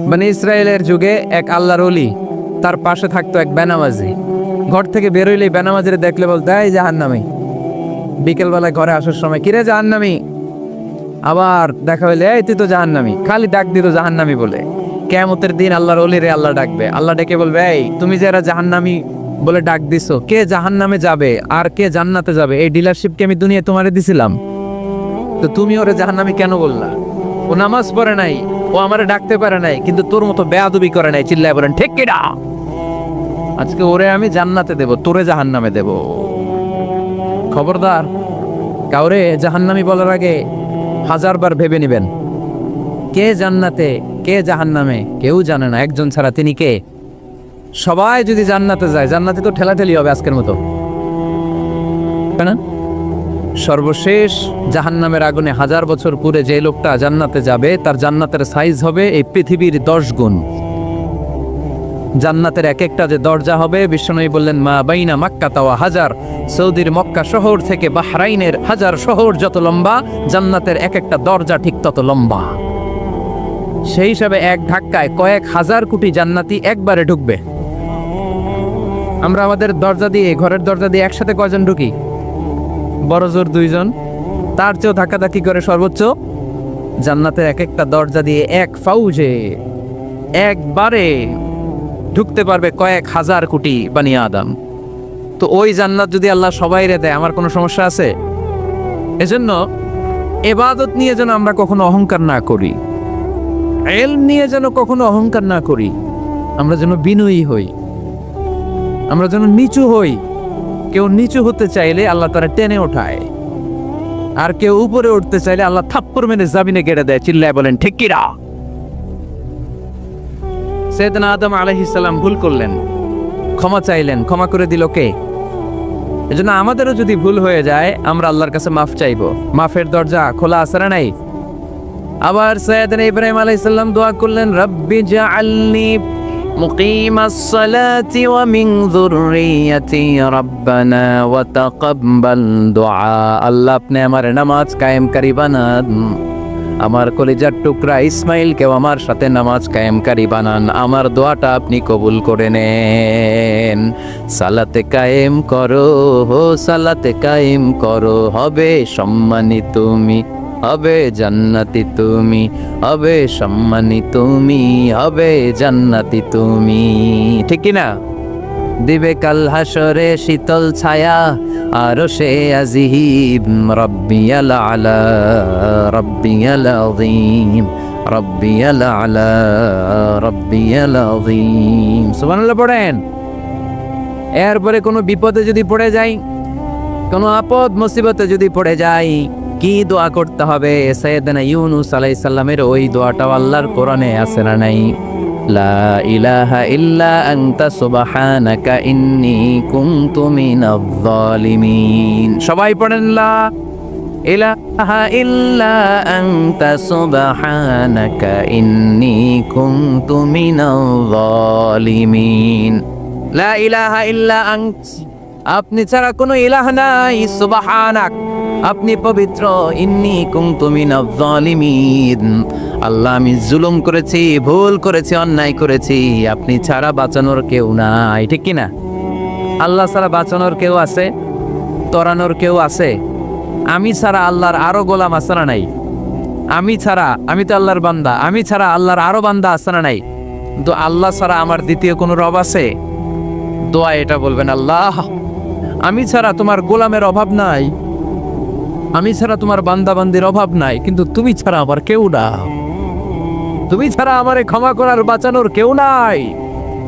বনি ইসরায়েলের যুগে এক আল্লাহর ওলি, তার পাশে থাকতো এক বেনামাজি। ঘর থেকে বেরোইলে বেনামাজিরে দেখলে বলতো, এই জাহান্নামী। বিকেলবেলায় ঘরে আসার সময়, কিরে জাহান্নামী? আবার দেখা হইলে, এই তুই তো জাহান্নামী। খালি ডাক দিত জাহান্নামী বলে। কিয়ামতের দিন আল্লাহর ওলিরে আল্লাহ ডাকবে। আল্লাহ ডেকে বলবে, এই তুমি যে এরা জাহান্নামী বলে ডাক দিছো, কে জাহান্নামে যাবে আর কে জান্নাতে যাবে, এই ডিলারশিপ কি আমি দুনিয়ায় তোমারে দিছিলাম? তো তুমি ওরে জাহান্নামী কেন বললা? ও নামাজ পড়ে নাই, ও আমারে ডাকতে পারে নাই, কিন্তু তোর মতো বেয়াদবি করে নাই। চিল্লায় বলেন ঠিক কিনা? আজকে ওরে আমি জান্নাতে দেব, তোরে জাহান্নামে দেব। খবরদার, কাউরে জাহান্নামী বলার আগে 1000 বার ভেবে নেবেন। কে জান্নাতে কে জাহান্নামে কেউ জানে না, একজন ছাড়া, তিনি কে? সবাই যদি জান্নাতে যায়, জান্নাতে তো ঠেলাঠেলি হবে আজকের মতো, তাই না? সর্বশেষ জাহান্নামের আগুনে 1000 বছর পুরে যে লোকটা জান্নাতে যাবে, তার জান্নাতের সাইজ হবে এই পৃথিবীর 10 গুণ। জান্নাতের এক একটা যে দরজা হবে, বিশ্বনবী বললেন, মা বাইনা মাক্কা তাওয়া হাজার, সৌদির মক্কা শহর থেকে বাহরাইনের 1000 শহর যত লম্বা, জান্নাতের এক একটা দরজা ঠিক তত লম্বা। সেই হিসাবে এক ধাক্কায় কয়েক হাজার কোটি জান্নাতি একবারে ঢুকবে। আমরা আমাদের দরজা দিয়ে, ঘরের দরজা দিয়ে একসাথে কয়জন ঢুকি? বড় জোর 2 জন। তার চেয়েও ধাক্কাধাক্কি করে সর্বোচ্চ জান্নাতের এক একটা দরজা দিয়ে এক ফাউজে একবারে ঢুকতে পারবে কয়েক হাজার কোটি বানি আদম। তো ওই জান্নাত যদি আল্লাহ সবাইরে দেয়, আমার কোনো সমস্যা আছে? এজন্য ইবাদত নিয়ে যেন আমরা কখনো অহংকার না করি, ইলম নিয়ে যেন কখনো অহংকার না করি। আমরা যেন বিনয়ী হই, আমরা যেন নিচু হই। কেউ নিচু হতে চাইলে আল্লাহ তারা টেনে ওঠায়, আর কেউ উপরে উঠতে চাইলে আল্লাহ থাপ্পড় মেরে জামিনে গেড়ে দেয়। চিল্লায় বলেন ঠিক কিনা? সাইয়েদনা আদম আলাইহিস সালাম ভুল করলেন, ক্ষমা চাইলেন, ক্ষমা করে দিল কে? এজন্য আমাদেরও যদি ভুল হয়ে যায়, আমরা আল্লাহর কাছে মাফ চাইবো। মাফের দরজা খোলা আছে না নাই? আবার সাইয়েদনা ইব্রাহিম আলাইহিস সালাম দোয়া করলেন, রব্বি জাআলনি মুকিমাস সালাতি ওয়া মিন যুররিয়াতি রব্বানা ওয়া তাকাব্বাল দুআ। আল্লাহ আপনি আমার নামাজ কায়েমকারী বানান, আমার কলিজার টুকরা ইসমাইলকেও আমার সাথে নামাজ কায়েমকারী বানান, আমার দোয়াটা আপনি কবুল করে নেন। সালাতে কায়েম করো, সালাতে কায়েম করো, হবে সম্মানী তুমি, হবে জান্নাতি তুমি, হবে সম্মানী তুমি, হবে জান্নাতি তুমি। ঠিক কি না? দিবে কাল হাসরে শীতল ছায়া, আরশে আজিম, রব্বিয়াল আলা, রব্বিয়াল আযীম, রব্বিয়াল আলা, রব্বিয়াল আযীম। সুবহানাল্লাহ পড়েন। এরপরে কোনো বিপদে যদি পড়ে যাই, কোনো আপদ মুসিবতে যদি পড়ে যাই, কি দোয়া করতে হবে? সাইয়েদনা ইউনূস আলাইহিস সালামের ওই দোয়াটাও আল্লাহর কোরআনে আছে না নাই? লা ইলাহা ইল্লা আনতা সুবহানাকা ইন্নী কুনতু মিনাজ জালিমিন। সবাই পড়েন, লা ইলাহা ইল্লা আনতা সুবহানাকা ইন্নী কুনতু মিনাজ জালিমিন। লা ইলাহা ইল্লা আনত, আপনি ছাড়া কোনো ইলাহ নাই, সুবহানাক, আপনি পবিত্র, ইন্নী কুনতু মিনাজ জালিমিন, আল্লাহ আমি জুলুম করেছি, ভুল করেছি, অন্যায় করেছি, আপনি ছাড়া বাঁচানোর কেউ নাই। ঠিক কি না? আল্লাহ ছাড়া বাঁচানোর কেউ আছে? তরানোর কেউ আছে? আমি ছাড়া আল্লাহর আরো গোলাম আছে না নাই? আমি ছাড়া, আমি তো আল্লাহর বান্দা, আমি ছাড়া আল্লাহর আরো বান্দা আছে না নাই? তো আল্লাহ ছাড়া আমার দ্বিতীয় কোনো রব আছে? দোয়া এটা বলবেন, আল্লাহ আমি ছাড়া তোমার গোলামের অভাব নাই, আমি ছাড়া তোমার বান্দাবান্দির অভাব নাই, কিন্তু তুমি ছাড়া আমার কেউ না, তুমি ছাড়া আমারে ক্ষমা করার বাঁচানোর কেউ নাই।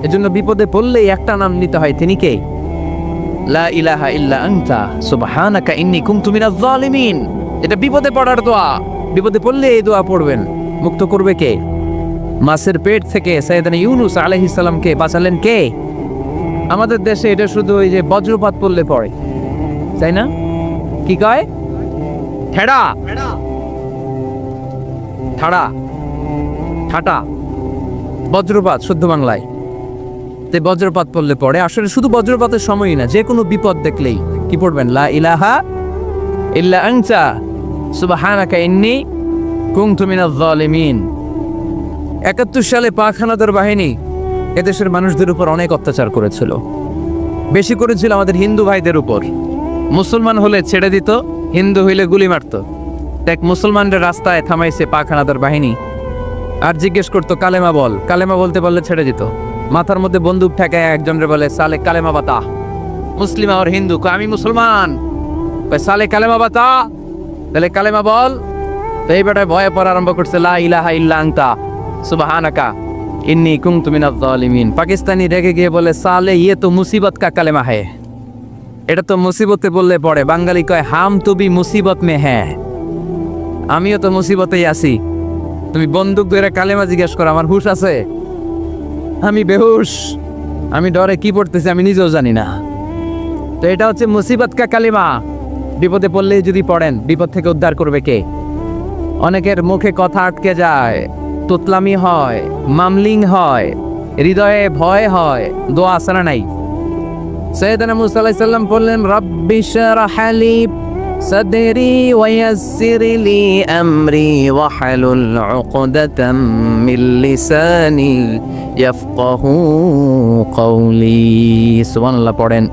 এজন্য বিপদে পড়লেই একটা নাম নিতে হয়, তিনি কে? লা ইলাহা ইল্লা আনতা সুবহানাকা ইন্নী কুনতু মিনাজ জালিমিন। এটা বিপদে পড়ার দোয়া। বিপদে পড়লে এই দোয়া পড়বেন। মুক্ত করবে কে? মাছের পেট থেকে সাইয়েদনা ইউনূস আলাইহিস সালামকে বাঁচালেন কে? আমাদের দেশে এটা শুধু ওই যে বজ্রপাত পড়লে পড়ে, তাই না? কি কয়? ঠেড়া, ঠাড়া, ঠাটা, বজ্রপাত শুদ্ধ বাংলায়। তে বজ্রপাত পড়লে পড়ে। আসলে শুধু বজ্রপাতের সময়ই না, যে কোনো বিপদ দেখলেই কি পড়বেন? লা ইলাহা ইল্লা আনতা সুবহানাকা ইন্নী কুনতু মিনাজ জালিমিন। 71 সালে পাক হানাদার বাহিনী এদেশের মানুষদের উপর অনেক অত্যাচার করেছিল, বেশি করেছিল আমাদের হিন্দু ভাইদের উপর। মুসলমান হলে ছেড়ে দিত, হিন্দু হইলে গুলি মারত। এক মুসলমানদের রাস্তায় থামাইছে পাক হানাদার বাহিনী, আর জিজ্ঞেস করতো কালেমা বল, কালেমা বলতে বললে ছেড়ে দিত। মাথার মধ্যে বন্দুক ঠেকায় একজনরে বলে সালে কালেমা বাতা, মুসলিম আর হিন্দু, আমি মুসলমান, সালে কালেমা বাতা, তাহলে কালেমা বল। তো এই বেটায় ভয়ে পড়া আরম্ভ করছে, লা ইলাহা ইল্লা আনতা সুবহানাকা ইন্নী কুনতু মিনাজ জালিমিন। পাকিস্তানি রেগে গিয়ে বলে সালে ইয়ে তো মুসিবত কা কালেমা হ্যায়, এটা তো মুসিবতে বললে পড়ে। বাঙালি কয় হাম তো বি মুসিবত মে হ্যাঁ, আমিও তো মুসিবতেই আছি। তুমি বন্দুক ধরে কালেমা জিজ্ঞেস করো, আমার হুশ আছে? আমি বেহুশ, আমি ডরে কি পড়তেছি আমি নিজেও জানি না। তো এটা হচ্ছে মুসিবত কা কালেমা। বিপদে পড়লেই যদি পড়েন, বিপদ থেকে উদ্ধার করবে কে? অনেকের মুখে কথা আটকে যায়, তোতলামি হয়, মামলিং হয়, হৃদয়ে ভয় হয়, দোয়া আসরা নাই। সৈয়দনা মুসা আলাইহিস সালাম বললেন রাব্বি শরহ লি সাদরি ওয়া ইয়াসসির লি আমরি ওয়াহলুল উকদাতাম মিন লিসানি ইয়াফকাহু কওলি। সুবহানাল্লাহ পড়েন।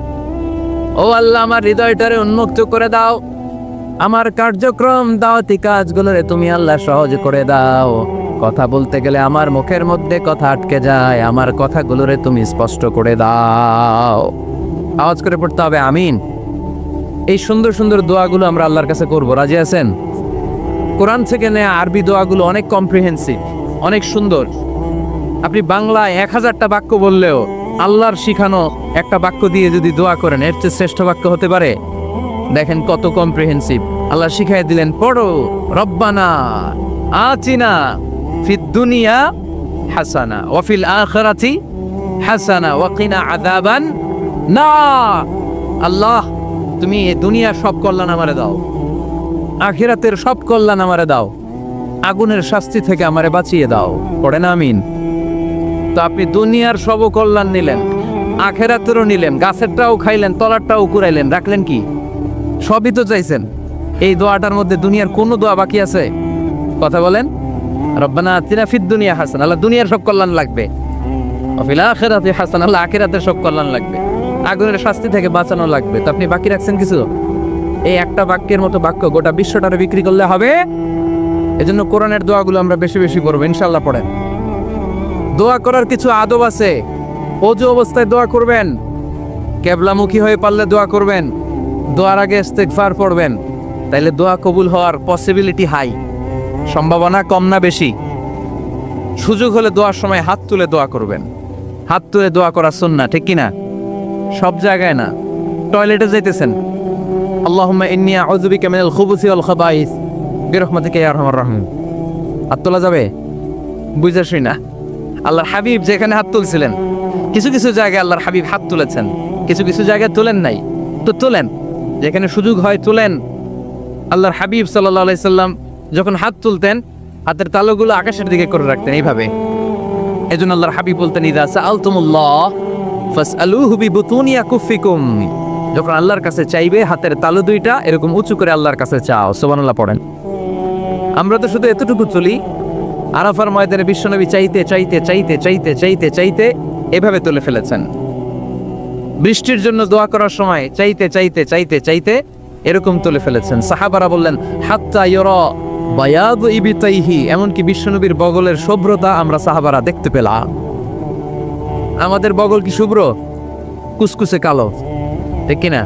ও আল্লাহ, আমার হৃদয়টারে উন্মুক্ত করে দাও, আমার কার্যক্রম দাওয়াতি কাজগুলোরে তুমি আল্লাহ সহজ করে দাও। কথা বলতে গেলে আমার মুখের মধ্যে কথা আটকে যায়, আমার কথাগুলোরে তুমি স্পষ্ট করে দাও। আওয়াজ করে পড়তে হবে আমিন। এই সুন্দর সুন্দর দোয়াগুলো আমরা আল্লাহর কাছে করব, রাজি আছেন? কোরআন থেকে নেয়া আরবি দোয়াগুলো অনেক কম্প্রিহেন্সিভ, অনেক সুন্দর। আপনি বাংলায় 1000টা বাক্য বললেও আল্লাহর শিখানো একটা বাক্য দিয়ে যদি দোয়া করেন, এর চেয়ে শ্রেষ্ঠ বাক্য হতে পারে? দেখেন কত কম্প্রিহেন্সিভ। আল্লাহ শিখাই দিলেন, পড়ো রব্বানা আতিনা ফিদ দুনিয়া হাসানা ওয়া ফিল আখিরাতি হাসানা ওয়া কিনা আযাবান নার। আল্লাহ, তুমি এই দুনিয়ার সব কল্যাণ আমারে দাও, আখিরাতের সব কল্যাণ আমারে দাও, আগুনের শাস্তি থেকে আমারে বাঁচিয়ে দাও। পড়েন আমিন। তো আপনি দুনিয়ার সব কল্যাণ নিলেন, আখিরাতেরও নিলেন, গাছেরটাও খাইলেন, তলারটাও কুড়াইলেন, রাখলেন কি? সবই তো চাইছেন। এই দোয়াটার মধ্যে দুনিয়ার কোনো দোয়া বাকি আছে? কথা বলেন। রব্বানা আতিনা ফিদ দুনিয়া হাসানা, আল্লাহ দুনিয়ার সব কল্যাণ লাগবে। ওয়া ফিল আখিরাতি হাসানা, আল্লাহ আখিরাতের সব কল্যাণ লাগবে, আগুনের শাস্তি থেকে বাঁচানো লাগবে। তো আপনি বাকি রাখছেন কিছু? এই একটা বাক্যের মতো বাক্য গোটা বিশ্বটারে বিক্রি করলে হবে। এজন্য কোরআনের দোয়াগুলো আমরা বেশি বেশি করবো ইনশাআল্লাহ। পড়েন। দোয়া করার কিছু আদব আছে। ওযু অবস্থায় দোয়া করবেন, কিবলামুখী হয়ে পারলে দোয়া করবেন, দোয়ার আগে ইস্তিগফার পড়বেন, তাইলে দোয়া কবুল হওয়ার পসিবিলিটি হাই, সম্ভাবনা কম না বেশি? সুযোগ হলে দোয়ার সময় হাত তুলে দোয়া করবেন। হাত তুলে দোয়া করা সুন্নাহ, ঠিক কিনা? সব জায়গায় না। টয়লেটে যাইতেছেন, আল্লাহুম্মা ইন্নী আউযু বিকা মিনাল খুবুসি ওয়াল খাবাইস বিরহমাতিকা ইয়া আরহামার রাহিম। হাত তোলা যাবে? বুঝাসই না। আল্লাহর হাবিব যেখানে হাত তুলছিলেন, কিছু কিছু জায়গায় আল্লাহর হাবিব হাত তুলেছেন, কিছু কিছু জায়গায় তুলেন নাই। তো তুলেন, যেখানে সুযোগ হয় তুলেন। আল্লাহর হাবিব সাল্লাল্লাহু আলাইহি সাল্লাম যখন হাত তুলতেন, হাতের তালুগুলো আকাশের দিকে করে রাখতেন এইভাবে। এজন্য আল্লাহর হাবিব বলতেন, ইযা সাআলতুমুল্লাহ ফাসআলুহু বিবুতুনি আকুফিকুম। যখন আল্লাহর কাছে চাইবে, হাতের তালু দুইটা এরকম উঁচু করে আল্লাহর কাছে চাও। সুবহানাল্লাহ পড়েন। আমরা তো শুধু এতটুকু চলি। আরাফার ময়দানে বিশ্বনবী চাইতে চাইতে চাইতে চাইতে চাইতে চাইতে এভাবে তুলে ফেলেছেন। বৃষ্টির জন্য দোয়া করার সময় চাইতে চাইতে চাইতে চাইতে এরকম তুলে ফেলেছেন। সাহাবারা বললেন হাত্তা ইউরা বায়াদু ইবতাইহি, এমনকি বিশ্বনবীর বগলের শুভ্রতা আমরা সাহাবারা দেখতে পেলাম। আমাদের বগল কি শুভ্র? কুসকুসে কালো, ঠিক কিনা?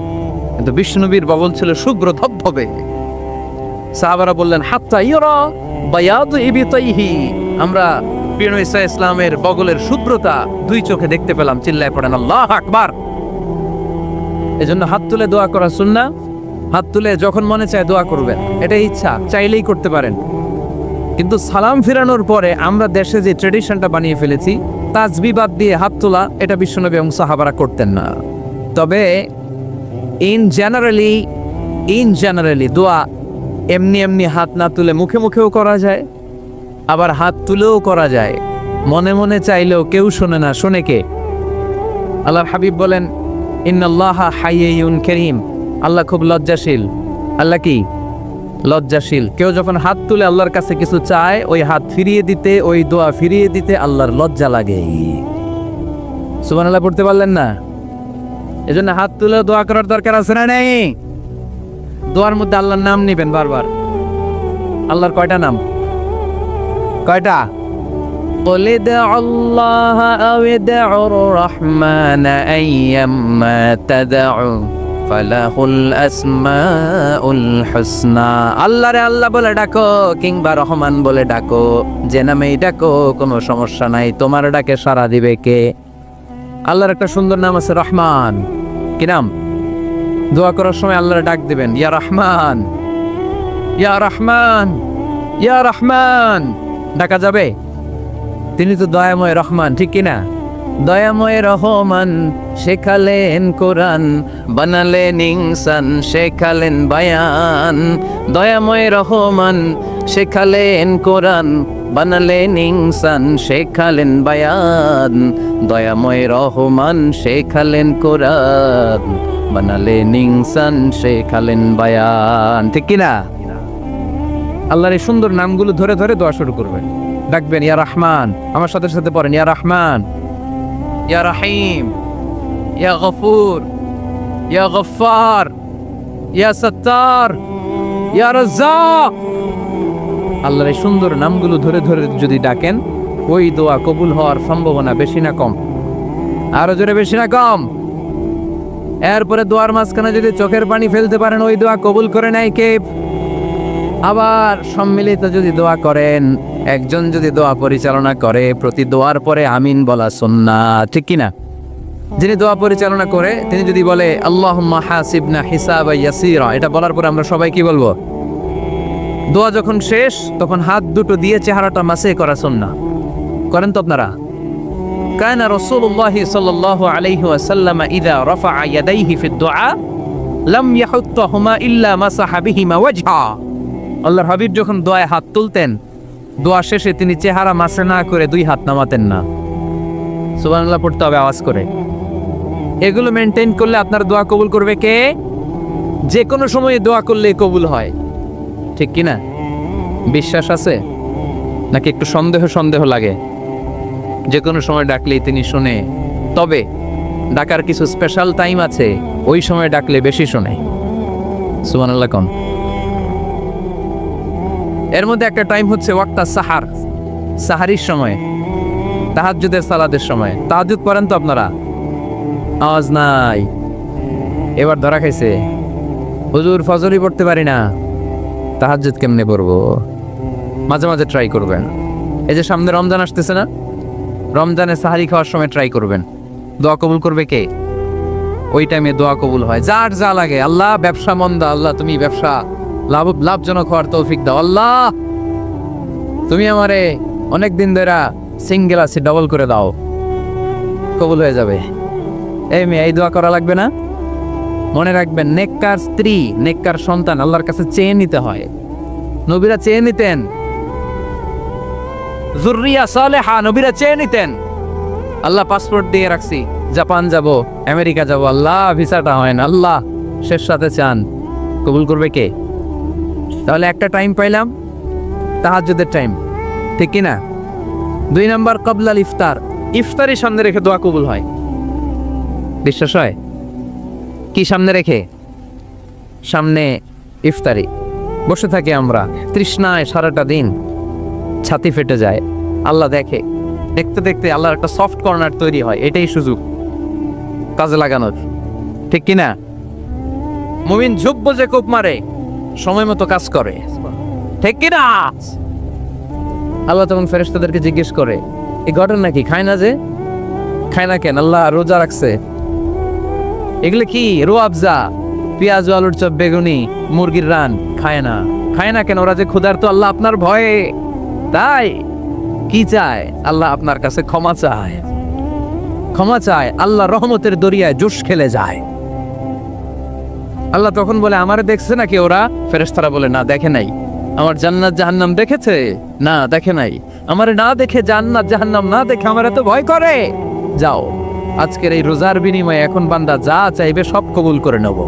কিন্তু বিশ্বনবীর বগল ছিল শুভ্র ধবধবে। সাহাবারা বললেন হাত্তা ইউরা বায়াদু ইবতাইহি, আমরা প্রিয় নবী সাল্লাল্লাহু আলাইহি ওয়াসাল্লামের বগলের শুভ্রতা দুই চোখে দেখতে পেলাম। চিল্লায় পড়েন আল্লাহু আকবার। এজন্য হাত তুলে দোয়া করা সুন্নাহ। হাত তুলে যখন মনে চায় দোয়া করবেন, এটা ইচ্ছা, চাইলেই করতে পারেন। কিন্তু সালাম ফিরানোর পরে আমরা দেশে যে ট্রেডিশনটা বানিয়ে ফেলেছি, তাসবিহ বাদ দিয়ে হাত তোলা, এটা বিশ্বনবী এবং সাহাবারা করতেন না। তবে ইন জেনারেলি দোয়া এমনি এমনি হাত না তুলে মুখে মুখেও করা যায়, আবার হাত তুলেও করা যায়। মনে মনে চাইলেও কেউ শোনে না, শোনে কে? আল্লাহর হাবিব বলেন ইন্নাল্লাহা হাইয়ুন কারীম, আল্লাহ খুব লজ্জাশীল। আল্লাহ কি? লজ্জাশীল। কেউ যখন হাত তুলে আল্লাহর কাছে কিছু চায়, ওই হাত ফিরিয়ে দিতে, ওই দোয়া ফিরিয়ে দিতে আল্লাহর লজ্জা লাগে। সুবহানাল্লাহ পড়তে পারলেন না? এজন্য হাত তুলে দোয়া করার দরকার আছে না নেই? দোয়ার মধ্যে আল্লাহর নাম নিবেন বারবার। আল্লাহর কয়টা নাম? কয়টা? قل ادعوا الله أو ادعوا الرحمن أيما تدعوا فله الأسماء الحسنى। আল্লাহ রে আল্লাহ বলে ডাকো কিংবা রহমান বলে ডাকো, যে নামেই ডাকো কোনো সমস্যা নাই, তোমার ডাকে সাড়া দিবে কে? আল্লাহর একটা সুন্দর নাম আছে রহমান। কি নাম? দোয়া করার সময় আল্লাহর ডাক দিবেন, ইয়া রহমান, ইয়া রহমান, ইয়া রহমান। ডাকা যাবে? তিনি তো দয়াময় রহমান, ঠিক কিনা? দয়াময় রহমান শেখালেন কোরআন, বানালেন ইনসান, শেখালেন বায়ান। দয়াময় রহমান শেখালেন কোরআন, বানালেন ইনসান, শেখালেন বায়ান। দয়াময় রহমান শেখালেন কোরআন, বানালেন ইনসান, শেখালেন বায়ান। ঠিক কিনা? আল্লাহর এই সুন্দর নামগুলো ধরে ধরে দোয়া শুরু করবেন, ডাকবেন ইয়া রহমান। আমার সাথে সাথে পড়েন, ইয়া রহমান, ইয়া রহিম, ইয়া গফুর, ইয়া গফফার, ইয়া সত্তার, ইয়া রাজ্জাক। আল্লাহর এই সুন্দর নামগুলো ধরে ধরে যদি ডাকেন, ওই দোয়া কবুল হওয়ার সম্ভাবনা বেশি না কম? আরো জোরে, বেশি না কম? এরপরে দোয়ার মাঝখানে যদি চোখের পানি ফেলতে পারেন, ওই দোয়া কবুল করে নেয় কে? আবার সম্মিলিত যদি দোয়া করেন, একজন যদি দোয়া পরিচালনা করে, প্রতি দোয়ার পরে আমিন বলা সুন্নাহ, ঠিক কিনা? যিনি দোয়া পরিচালনা করে তিনি যদি বলে আল্লাহুম্মা হাসিবনা হিসাবান ইয়াসীরা, এটা বলার পরে আমরা সবাই কি বলবো? দোয়া যখন শেষ তখন হাত দুটো দিয়ে চেহারাটা মাসে করা সুন্নাহ। করেন তো আপনারা? কানা রাসূলুল্লাহি সাল্লাল্লাহু আলাইহি ওয়াসাল্লাম ইযা রাফা'a ইয়াদাইহি ফিদ দুআ লাম ইয়াহুত্তাহুমা ইল্লা মাসাহা বিহিমা ওয়াজহা। আল্লাহর হাবিব যখন দোয়ায় হাত তুলতেন, দোয়া শেষে তিনি চেহারা মাসে না করে দুই হাত নামাতেন না। সুবহানাল্লাহ পড়তে হবে আওয়াজ করে। এগুলো মেনটেন করলে আপনার দোয়া কবুল করবে কে? যে কোনো সময়ে দোয়া করলে কবুল হয়, ঠিক কিনা? বিশ্বাস আছে নাকি একটু সন্দেহ সন্দেহ লাগে? যে কোনো সময় ডাকলেই তিনি শুনে, তবে ডাকার কিছু স্পেশাল টাইম আছে, ওই সময় ডাকলে বেশি শুনে। সুবহানাল্লাহ কোন? এর মধ্যে একটা টাইম হচ্ছে ওয়াক্তা সাহার, সাহারির সময়, তাহাজ্জুদের সালাতের সময়। তাহাজ্জুদ পড়েন তো আপনারা? আওয়াজ নাই, এবার ধরা খাইছে। হুজুর ফজরই পড়তে পারি না, তাহাজ্জুদ কেমনে পড়বো? মাঝে মাঝে ট্রাই করবেন। এই যে সামনে রমজান আসতেছে না, রমজানে সাহারি খাওয়ার সময় ট্রাই করবেন। দোয়া কবুল করবে কে? ওই টাইমে দোয়া কবুল হয়। যার যা লাগে, আল্লাহ ব্যবসা মন্দা, আল্লাহ তুমি ব্যবসা লাভজনক হওয়ার তৌফিক দাও, আল্লাহ তুমি আমারে অনেক দিন ধরে সিঙ্গেল আছি, ডবল করে দাও, কবুল হয়ে যাবে। এই মেয়ে, এই দোয়া করা লাগবে না? মনে রাখবেন, নেককার স্ত্রী, নেককার সন্তান আল্লাহর কাছে চেয়ে নিতে হয়। নবীরা চেয়ে নিতেন, যুররিয়া সালেহা নবীরা চেয়ে নিতেন। আল্লাহ পাসপোর্ট দিয়ে রাখছি, জাপান যাব, আমেরিকা যাব, আল্লাহ ভিসাটা হয় না, আল্লাহ শেষ সাথে চান, কবুল করবে কে? তাহলে একটা টাইম পাইলাম, তাহাজ্জুদের টাইম, ঠিক কিনা? 2 নাম্বার ক্বাবলাল ইফতার, ইফতারি সামনে রেখে দোয়া কবুল হয়। বিশ্বাস হয়? কি সামনে রেখে? সামনে ইফতারি। বসে থাকি আমরা তৃষ্ণায়, সারাটা দিন ছাতি ফেটে যায়। আল্লাহ দেখে, দেখতে দেখতে আল্লাহর একটা সফট কর্নার তৈরি হয়। এটাই সুযোগ কাজে লাগানোর, ঠিক কিনা? মুমিন ঝুব্ব যে কোপ মারে, সময় মতো কাজ করে, ঠিক কিনা? আল্লাহ তখন ফেরেশতাদেরকে জিজ্ঞেস করে, এই ঘটনা কি? খায় না যে? খায় না কেন? আল্লাহ রোজা রাখছে। এগুলো কি? রো আফজা, পেঁয়াজ, আলুর চপ, বেগুনি, মুরগির রান, খায় না। খায় না কেন? ওরা যে ক্ষুধার্ত। আল্লাহ আপনার ভয়ে, তাই কি চায়? আল্লাহ আপনার কাছে ক্ষমা চায়, ক্ষমা চায়। আল্লাহ রহমতের দরিয়ায় জোশ খেলে যায়। আল্লাহ তখন বলে, আমারে দেখছে নাকি ওরা? ফেরেশতারা বলে, না দেখে নাই। আমার জান্নাত জাহান্নাম দেখেছে? না দেখে নাই। আমারে না দেখে, জান্নাত জাহান্নাম না দেখে আমার এত ভয় করে। যাও, আজকের এই রোজার বিনিময়ে এখন বান্দা যা চাইবে সব কবুল করে নেব।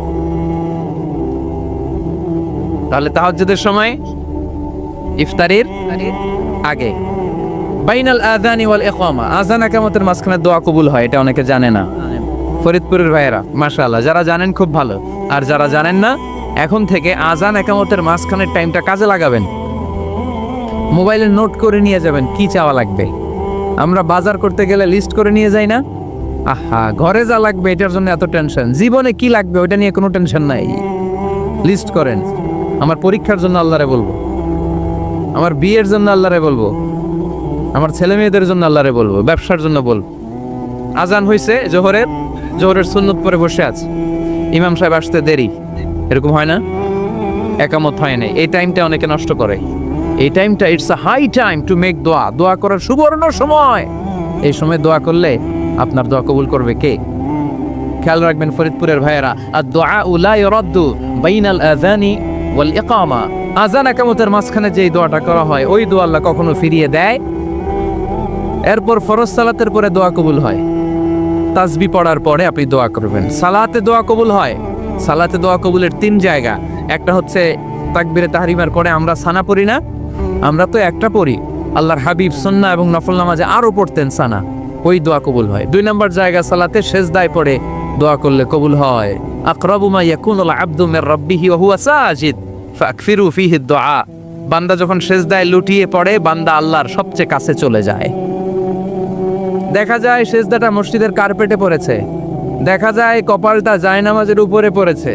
তাহলে তাহাজ্জুদের সময় ইফতারির আগে বাইনাল আযানি ওয়াল ইকামা, আযান ইকামতের মাঝখানে দোয়া কবুল হয়, এটা অনেকে জানে না। ফরিদপুরের ভাইয়েরা মাশাআল্লাহ, যারা জানেন খুব ভালো, আর যারা জানেন না এখন থেকে আযান ইকামতের মাঝখানের টাইমটা কাজে লাগাবেন। মোবাইলে নোট করে নিয়ে যাবেন কি চাওয়া লাগবে। আমরা বাজার করতে গেলে লিস্ট করে নিয়ে যাই না? আহা, ঘরে যা লাগবে এটার জন্য এত টেনশন, জীবনে কি লাগবে ওটা নিয়ে কোনো টেনশন নাই। লিস্ট করেন। আমার পরীক্ষার জন্য আল্লাহরে বলবো, আমার বিয়ের জন্য আল্লাহরে বলবো, আমার ছেলে মেয়েদের জন্য আল্লাহরে বলবো, ব্যবসার জন্য বলবো। আজান হয়েছে জোহরের সুন্নত পরে বসে আছে, ইমাম সাহেব আসতে দেরি, এরকম হয় না? একামত হয় নাই, এই টাইমটা অনেকে নষ্ট করে। এই টাইমটা it's a high time to make দোয়া, দোয়া করার সুবর্ণ সময়। এই সময় দোয়া করলে আপনার দোয়া কবুল করবে কে? খেয়াল রাখবেন ফরিদপুরের ভাইয়েরা, আর দোয়া লা ইউরাদ্দু বাইনাল আযানি ওয়াল ইকামা, আযান ইকামতের মাঝখানে যেই দোয়াটা করা হয় ওই দোয়া আল্লাহ কখনো ফিরিয়ে দেয়। এরপর ফরজ সালাতের পরে দোয়া কবুল হয়, তাসবিহ পড়ার পরে আপনি দোয়া করবেন। সালাতে দোয়া কবুল হয়, সালাতে দোয়া কবুলের 3 জায়গা। একটা হচ্ছে তাকবীরে তাহরিমার পরে আমরা সানা পড়ি না, আমরা তো একটা পড়ি, আল্লাহর হাবিব সুন্নাহ এবং নফল নামাজে আরো পড়তেন সানা, ওই দোয়া কবুল হয়। 2 নম্বর জায়গা সালাতে সেজদায় পড়ে দোয়া করলে কবুল হয়। আকরাবু মা ইয়াকুনুল আবদু মির রাব্বিহি ওয়া হুয়া সাজিদ ফাকফিরু ফীহি দুআ, বান্দা যখন সেজদায় লুটিয়ে পড়ে বান্দা আল্লাহর সবচেয়ে কাছে চলে যায়। দেখা যায় সেজদাটা মসজিদের কার্পেটে পড়েছে, দেখা যায় কপালটা জায়নামাজের উপরে পড়েছে,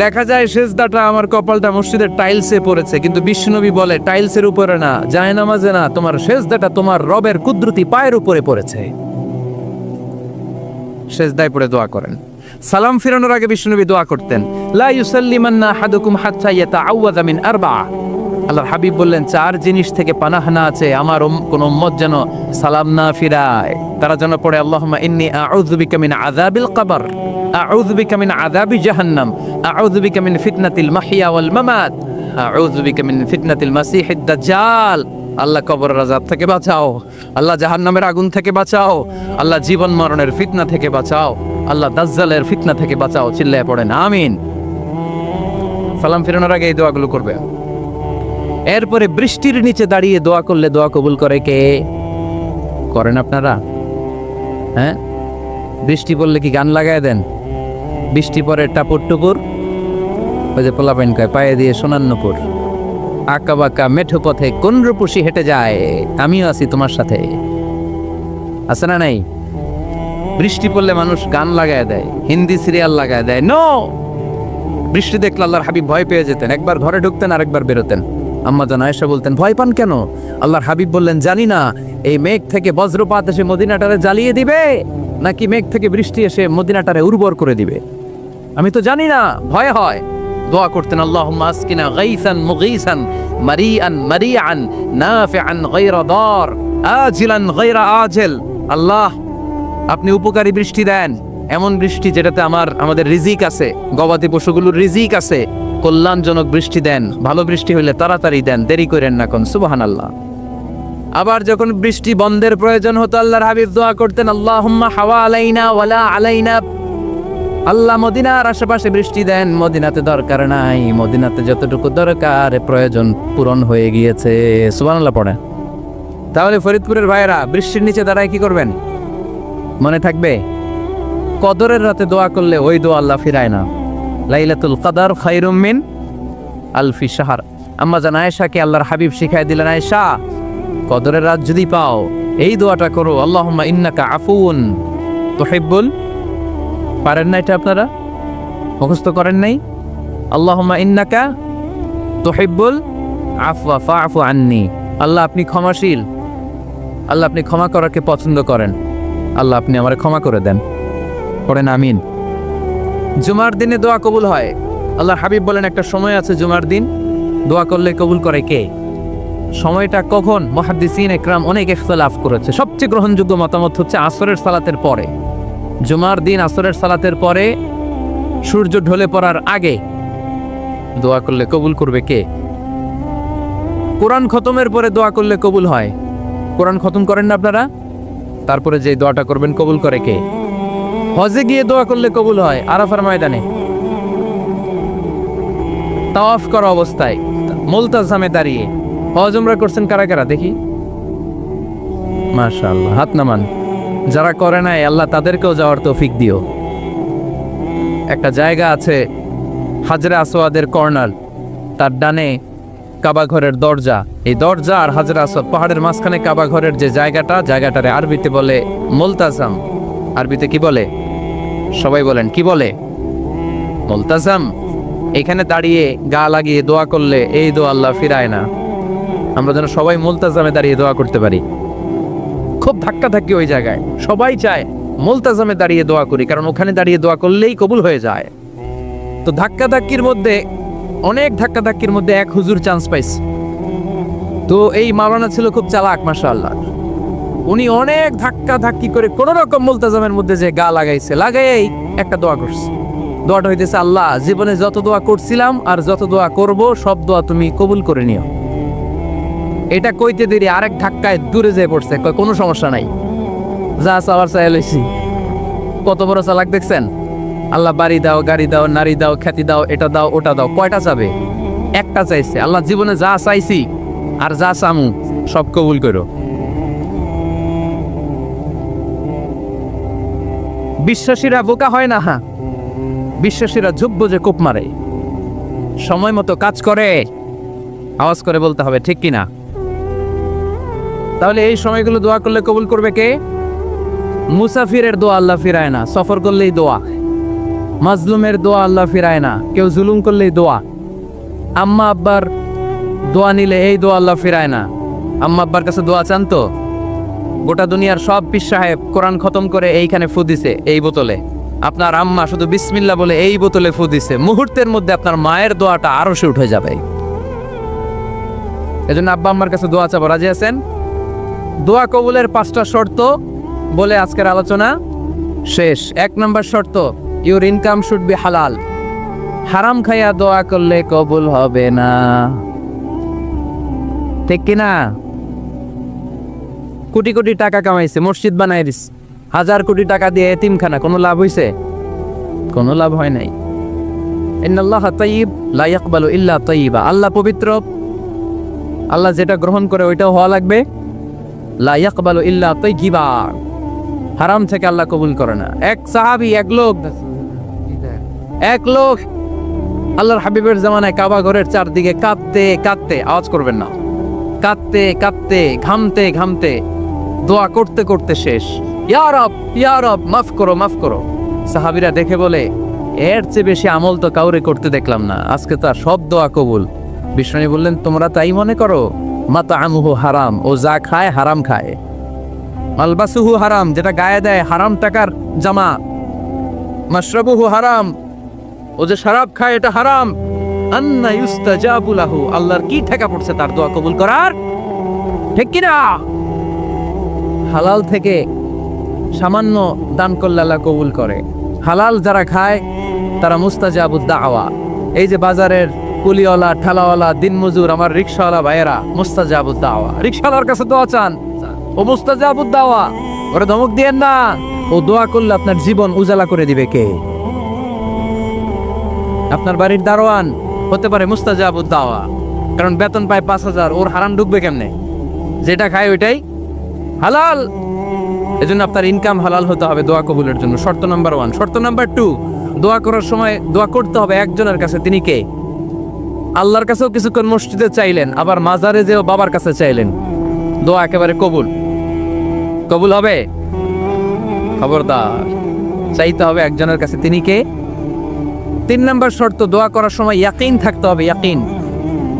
দেখা যায় সেজদাটা আমার কপালটা মসজিদের টাইলসে পড়েছে, কিন্তু বিশ্বনবী বলে টাইলসের উপরে না, জায়নামাজে না, তোমার সেজদাটা তোমার রবের কুদরতি পায়ের উপরে পড়েছে। সেজদায় পড়ে দোয়া করেন। সালাম ফিরানোর আগে বিশ্বনবী দোয়া করতেন, লা ইউসাল্লিমান্না আহাদুকুম হাত্তা ইয়াতাআওয়াযা মিন আরবা'a, আল্লাহর হাবিব বললেন 4 জিনিস থেকে পানাহ না আছে আমার কোন উম্মত যেন সালাম না ফিরায়। তারা যেন পড়ে আল্লাহুম্মা ইন্নী আউযু বিকা মিন আযাবিল কবর, আউযু বিকা মিন আযাবি জাহান্নাম, আউযু বিকা মিন ফিতনাতিল মাহইয়া ওয়াল মামাত, আউযু বিকা মিন ফিতনাতিল মাসিহিদ দাজ্জাল। আল্লাহ কবরের আযাব থেকে বাঁচাও, আল্লাহ জাহান্নামের আগুন থেকে বাঁচাও, আল্লাহ জীবন মরণের ফিতনা থেকে বাঁচাও, আল্লাহ দাজ্জালের ফিতনা থেকে বাঁচাও। চিল্লায়ে পড়েন আমিন। সালাম ফিরানোর আগে এই দোয়াগুলো করবে। এরপরে বৃষ্টির নিচে দাঁড়িয়ে দোয়া করলে দোয়া কবুল করে কে? করেন আপনারা? হ্যাঁ, বৃষ্টি পড়লে কি গান লাগায় দেন? বৃষ্টি পরে টাপুর টুপুর, ওই যে পোলাপাইন কয় পায়ে দিয়ে সোনার নুপুর, আঁকা বাঁকা মেঠো পথে কোন রূপসী হেঁটে যায়, আমিও আছি তোমার সাথে, আছে না নাই? বৃষ্টি পড়লে মানুষ গান লাগায় দেয়, হিন্দি সিরিয়াল লাগায় দেয়। নো, বৃষ্টি দেখলে আল্লাহর হাবিব ভয় পেয়ে যেতেন, একবার ঘরে ঢুকতেন আরেকবার বেরোতেন। আম্মা জান আয়েশা বলতেন, ভয় পান কেন? আল্লাহর হাবিব বললেন, জানি না এই মেঘ থেকে বজ্রপাত এসে মদিনাটারে জ্বালিয়ে দিবে নাকি মেঘ থেকে বৃষ্টি এসে মদিনাটারে উর্বর করে দিবে, আমি তো জানি না, ভয় হয়। দোয়া করতেন, আল্লাহুম্মা আসকিনা গাইসান মুগীসান মারিআন মারিআন নাফিআন গায়রা দার আজিলান গায়রা আজিল। আল্লাহ, আপনি উপকারী বৃষ্টি দেন, এমন বৃষ্টি যেটাতে আমাদের রিজিক আছে, গবাদি পশুগুলোর রিজিক আছে, কল্যাণজনক বৃষ্টি দেন, ভালো বৃষ্টি হইলে তাড়াতাড়ি দেন, দেরি করেন না কোন। সুবহানাল্লাহ। আবার যখন বৃষ্টি বন্ধের প্রয়োজন হতো আল্লাহর হাবিব দোয়া করতেন, আল্লাহুম্মা হাওয়া আলাইনা ওয়ালা আলাইনা, আল্লাহ মদিনার আশেপাশে বৃষ্টি দেন, মদিনাতে দরকার নাই, মদিনাতে যতটুকু দরকার প্রয়োজন পূরণ হয়ে গিয়েছে। সুবহানাল্লাহ পড়ে। তাহলে ফরিদপুরের ভাইয়েরা বৃষ্টির নিচে দাঁড়ায় কি করবেন মনে থাকবে? কদরের রাতে দোয়া করলে ওই দোয়া আল্লাহ ফিরায় না। লাইলাতুল কদর খায়রুম মিন আলফি শাহর। আম্মা জান আয়েশাকে আল্লাহর হাবিব শিখাই দিলেন, আয়েশা কদরের রাত যদি পাও এই দোয়াটা করো, আল্লাহুম্মা ইন্নাকা আফুউন তুহিব্বুল, পারেন না এটা আপনারা? মুখস্থ করেন নাই? আল্লাহুম্মা ইন্নাকা তুহিব্বুল আফওয়া ফাআফু আন্নি, আল্লাহ আপনি ক্ষমাশীল, আল্লাহ আপনি ক্ষমা করাকে পছন্দ করেন, আল্লাহ আপনি আমারে ক্ষমা করে দেন। পড়েন আমিন। জুমার দিনে দোয়া কবুল হয়। আল্লাহর হাবিব বলেন একটা সময় আছে জুমার দিন দোয়া করলে কবুল করে কে? সময়টা কখন? মুহাদ্দিসিন ইকরাম অনেক ইখতিলাফ করেছে, সবচেয়ে গ্রহণযোগ্য মতামত হচ্ছে আসরের সালাতের পরে। জুমার দিন আসরের সালাতের পরে সূর্য ঢলে পড়ার আগে দোয়া করলে কবুল করবে কে? কোরআন খতমের পরে দোয়া করলে কবুল হয়। কোরআন খতম করেন না আপনারা? তারপরে যে দোয়াটা করবেন কবুল করে কে? হজে গিয়ে দোয়া করলে কবুল হয়, আরাফার ময়দানে। তাওয়াফ করা অবস্থায় মুলতাজামে দাঁড়িয়ে হজ উমরা করছেন কারা কারা দেখি? মাশাআল্লাহ, হাত নামান। যারা করে নাই আল্লাহ তাদেরকেও যাওয়ার তৌফিক দিও। একটা জায়গা আছে হাজরে আসওয়াদের কর্নার, তার ডানে কাবা ঘরের দরজা, এই দরজা আর হাজরে আসওয়াদ পাহাড়ের মাঝখানে কাবা ঘরের যে জায়গাটারে আরবিতে বলে মুলতাজাম। আরবিতে কি বলে? সবাই বলেন, কি বলে? মুলতাজাম। এখানে দাঁড়িয়ে গা লাগিয়ে দোয়া করলে এই দোয়া আল্লাহ ফিরায় না। আমরা যেন সবাই মুলতাজামে দাঁড়িয়ে দোয়া করতে পারি। খুব ধাক্কা ধাক্কি ওই জায়গায়, সবাই চায় মুলতাজামে দাঁড়িয়ে দোয়া করি, কারণ ওখানে দাঁড়িয়ে দোয়া করলেই কবুল হয়ে যায়। তো ধাক্কা ধাক্কির মধ্যে, অনেক ধাক্কা ধাক্কির মধ্যে এক হুজুর চান্স পাইছে। তো এই মাওলানা ছিল খুব চালাক, মাশাআল্লাহ। উনি অনেক ধাক্কা ধাক্কি করে কোন রকম মুলতাজামের মধ্যে যে গা লাগাই একটা দোয়া করছে। দোয়াটা হইতেছে, আল্লাহ জীবনে যত দোয়া করছিলাম আর যত দোয়া করব সব দোয়া তুমি কবুল করে নিও। এটা কইতে দেরি আরেক ধাক্কায় দূরে যেয়ে পড়ছে, কয় কোনো সমস্যা নাই, যা চাওয়ার চাই লইছি। কত বড় চালাক দেখছেন? আল্লাহ বাড়ি দাও, গাড়ি দাও, নারী দাও, খ্যাতি দাও, এটা দাও, ওটা দাও। কয়টা চাবে? একটা চাইছে। আল্লাহ জীবনে যা চাইছি আর যা চামু সব কবুল করো। বিশ্বাসীরা বোকা হয় না, হ্যাঁ, বিশ্বাসীরা যোগ্য যে কোপ মারে, সময় মতো কাজ করে। আওয়াজ করে বলতে হবে, ঠিক কিনা? তাহলে এই সময়গুলো দোয়া করলে কবুল করবে কে? মুসাফিরের দোয়া আল্লাহ ফিরায় না, সফর করলেই দোয়া। মাজলুমের দোয়া আল্লাহ ফিরায় না, কেউ জুলুম করলেই দোয়া। আম্মা আব্বার দোয়া নিলে এই দোয়া আল্লাহ ফিরায় না। আম্মা আব্বার কাছে দোয়া চান তো? গোটা দুনিয়ার সব পীর সাহেব কোরআন খতম করে এইখানে ফু দিছে এই বোতলে, আপনার আম্মা শুধু বিসমিল্লাহ বলে এই বোতলে ফু দিছে, মুহূর্তের মধ্যে আপনার মায়ের দোয়াটা আরো সে উঠে যাবে। এজন্য আব্বা আম্মার কাছে দোয়া চাবো, রাজি আছেন? দোয়া কবুলের 5টা শর্ত বলে আজকের আলোচনা শেষ। 1 নম্বর শর্ত, ইউর ইনকাম শুড বি হালাল। হারাম খাইয়া দোয়া করলে কবুল হবে না, ঠিক কিনা? কোটি কোটি টাকা কামাইছে, মসজিদ বানাই দিস, 1000 কোটি টাকা দিয়ে এতিমখানা, কোনো লাভ হইছে? কোনো লাভ হয় নাই। ইন্নাল্লাহা তাইয়্যিব লা ইয়াকবালু ইল্লা তাইয়্যিবা। আল্লাহ পবিত্র, আল্লাহ যেটা গ্রহণ করে ওইটাও হওয়া লাগবে। লা ইয়াকবালু ইল্লা তাইয়্যিবা, হারাম থেকে আল্লাহ কবুল করে না। এক সাহাবী, এক লোক আল্লাহর হাবিবের জামানায় কাবা ঘরের চারদিকে কাঁদতে কাঁদতে, আওয়াজ করবেন না, কাঁদতে কাঁদতে, ঘামতে ঘামতে, দোয়া করতে করতে শেষ। ইয়া রব মাফ করো, মাফ করো। সাহাবীরা দেখে বলে, এর চেয়ে বেশি আমল তো কাউরে করতে দেখলাম না, আজকে তার সব দোয়া কবুল। বিষ্ণু বললেন, তোমরা তাই মনে করো? মাতাআমুহু হারাম, ও যা খায় হারাম খায়। মালবাসুহু হারাম, যেটা গায়ে দেয় হারাম টাকার জামা। মাশরাবুহু হারাম, ও যে শরাব খায় এটা হারাম। আন্না ইউস্তাজাবু লাহু, আল্লাহর কি ঠেকা পড়ছে তার দোয়া কবুল করার, ঠিক কি না? হালাল থেকে সামান্য দান করলে আল্লাহ কবুল করে। হালাল যারা খায় তারা মুস্তাজাবুদ দাওয়া। এই যে বাজারের কুলিওয়ালা, ঠেলাওয়ালা, দিনমজুর, আমার রিকশাওয়ালা ভাইয়েরা, মুস্তাজাবুদ দাওয়া। রিকশাওয়ালার কাছে দোয়া চান, ও মুস্তাজাবুদ দাওয়া, ওরে ধমক দিয়েন না। ও দোয়া করলে আপনার জীবন উজালা করে দিবে কে? আপনার বাড়ির দারোয়ান হতে পারে মুস্তাজাবুদ দাওয়া, কারণ বেতন পায় 5000, ওর হারাম ঢুকবে কেমনে? যেটা খায় ওইটাই হালাল। এজন্য আপনার ইনকাম হালাল হতে হবে দোয়া কবুলের জন্য। শর্ত নাম্বার 1। শর্ত নাম্বার 2, দোয়া করার সময় দোয়া করতে হবে একজনের কাছে। তিনি কে? আল্লাহর কাছেও কিছুক্ষণ মসজিদে চাইলেন, আবার মাজারে যেও বাবার কাছে চাইলেন, দোয়া একেবারে কবুল। কবুল হবে? খবরদার, চাইতে হবে একজনের কাছে। তিনি কে? 3 নম্বর শর্ত, দোয়া করার সময় ইয়াকিন থাকতে হবে। ইয়াকিন,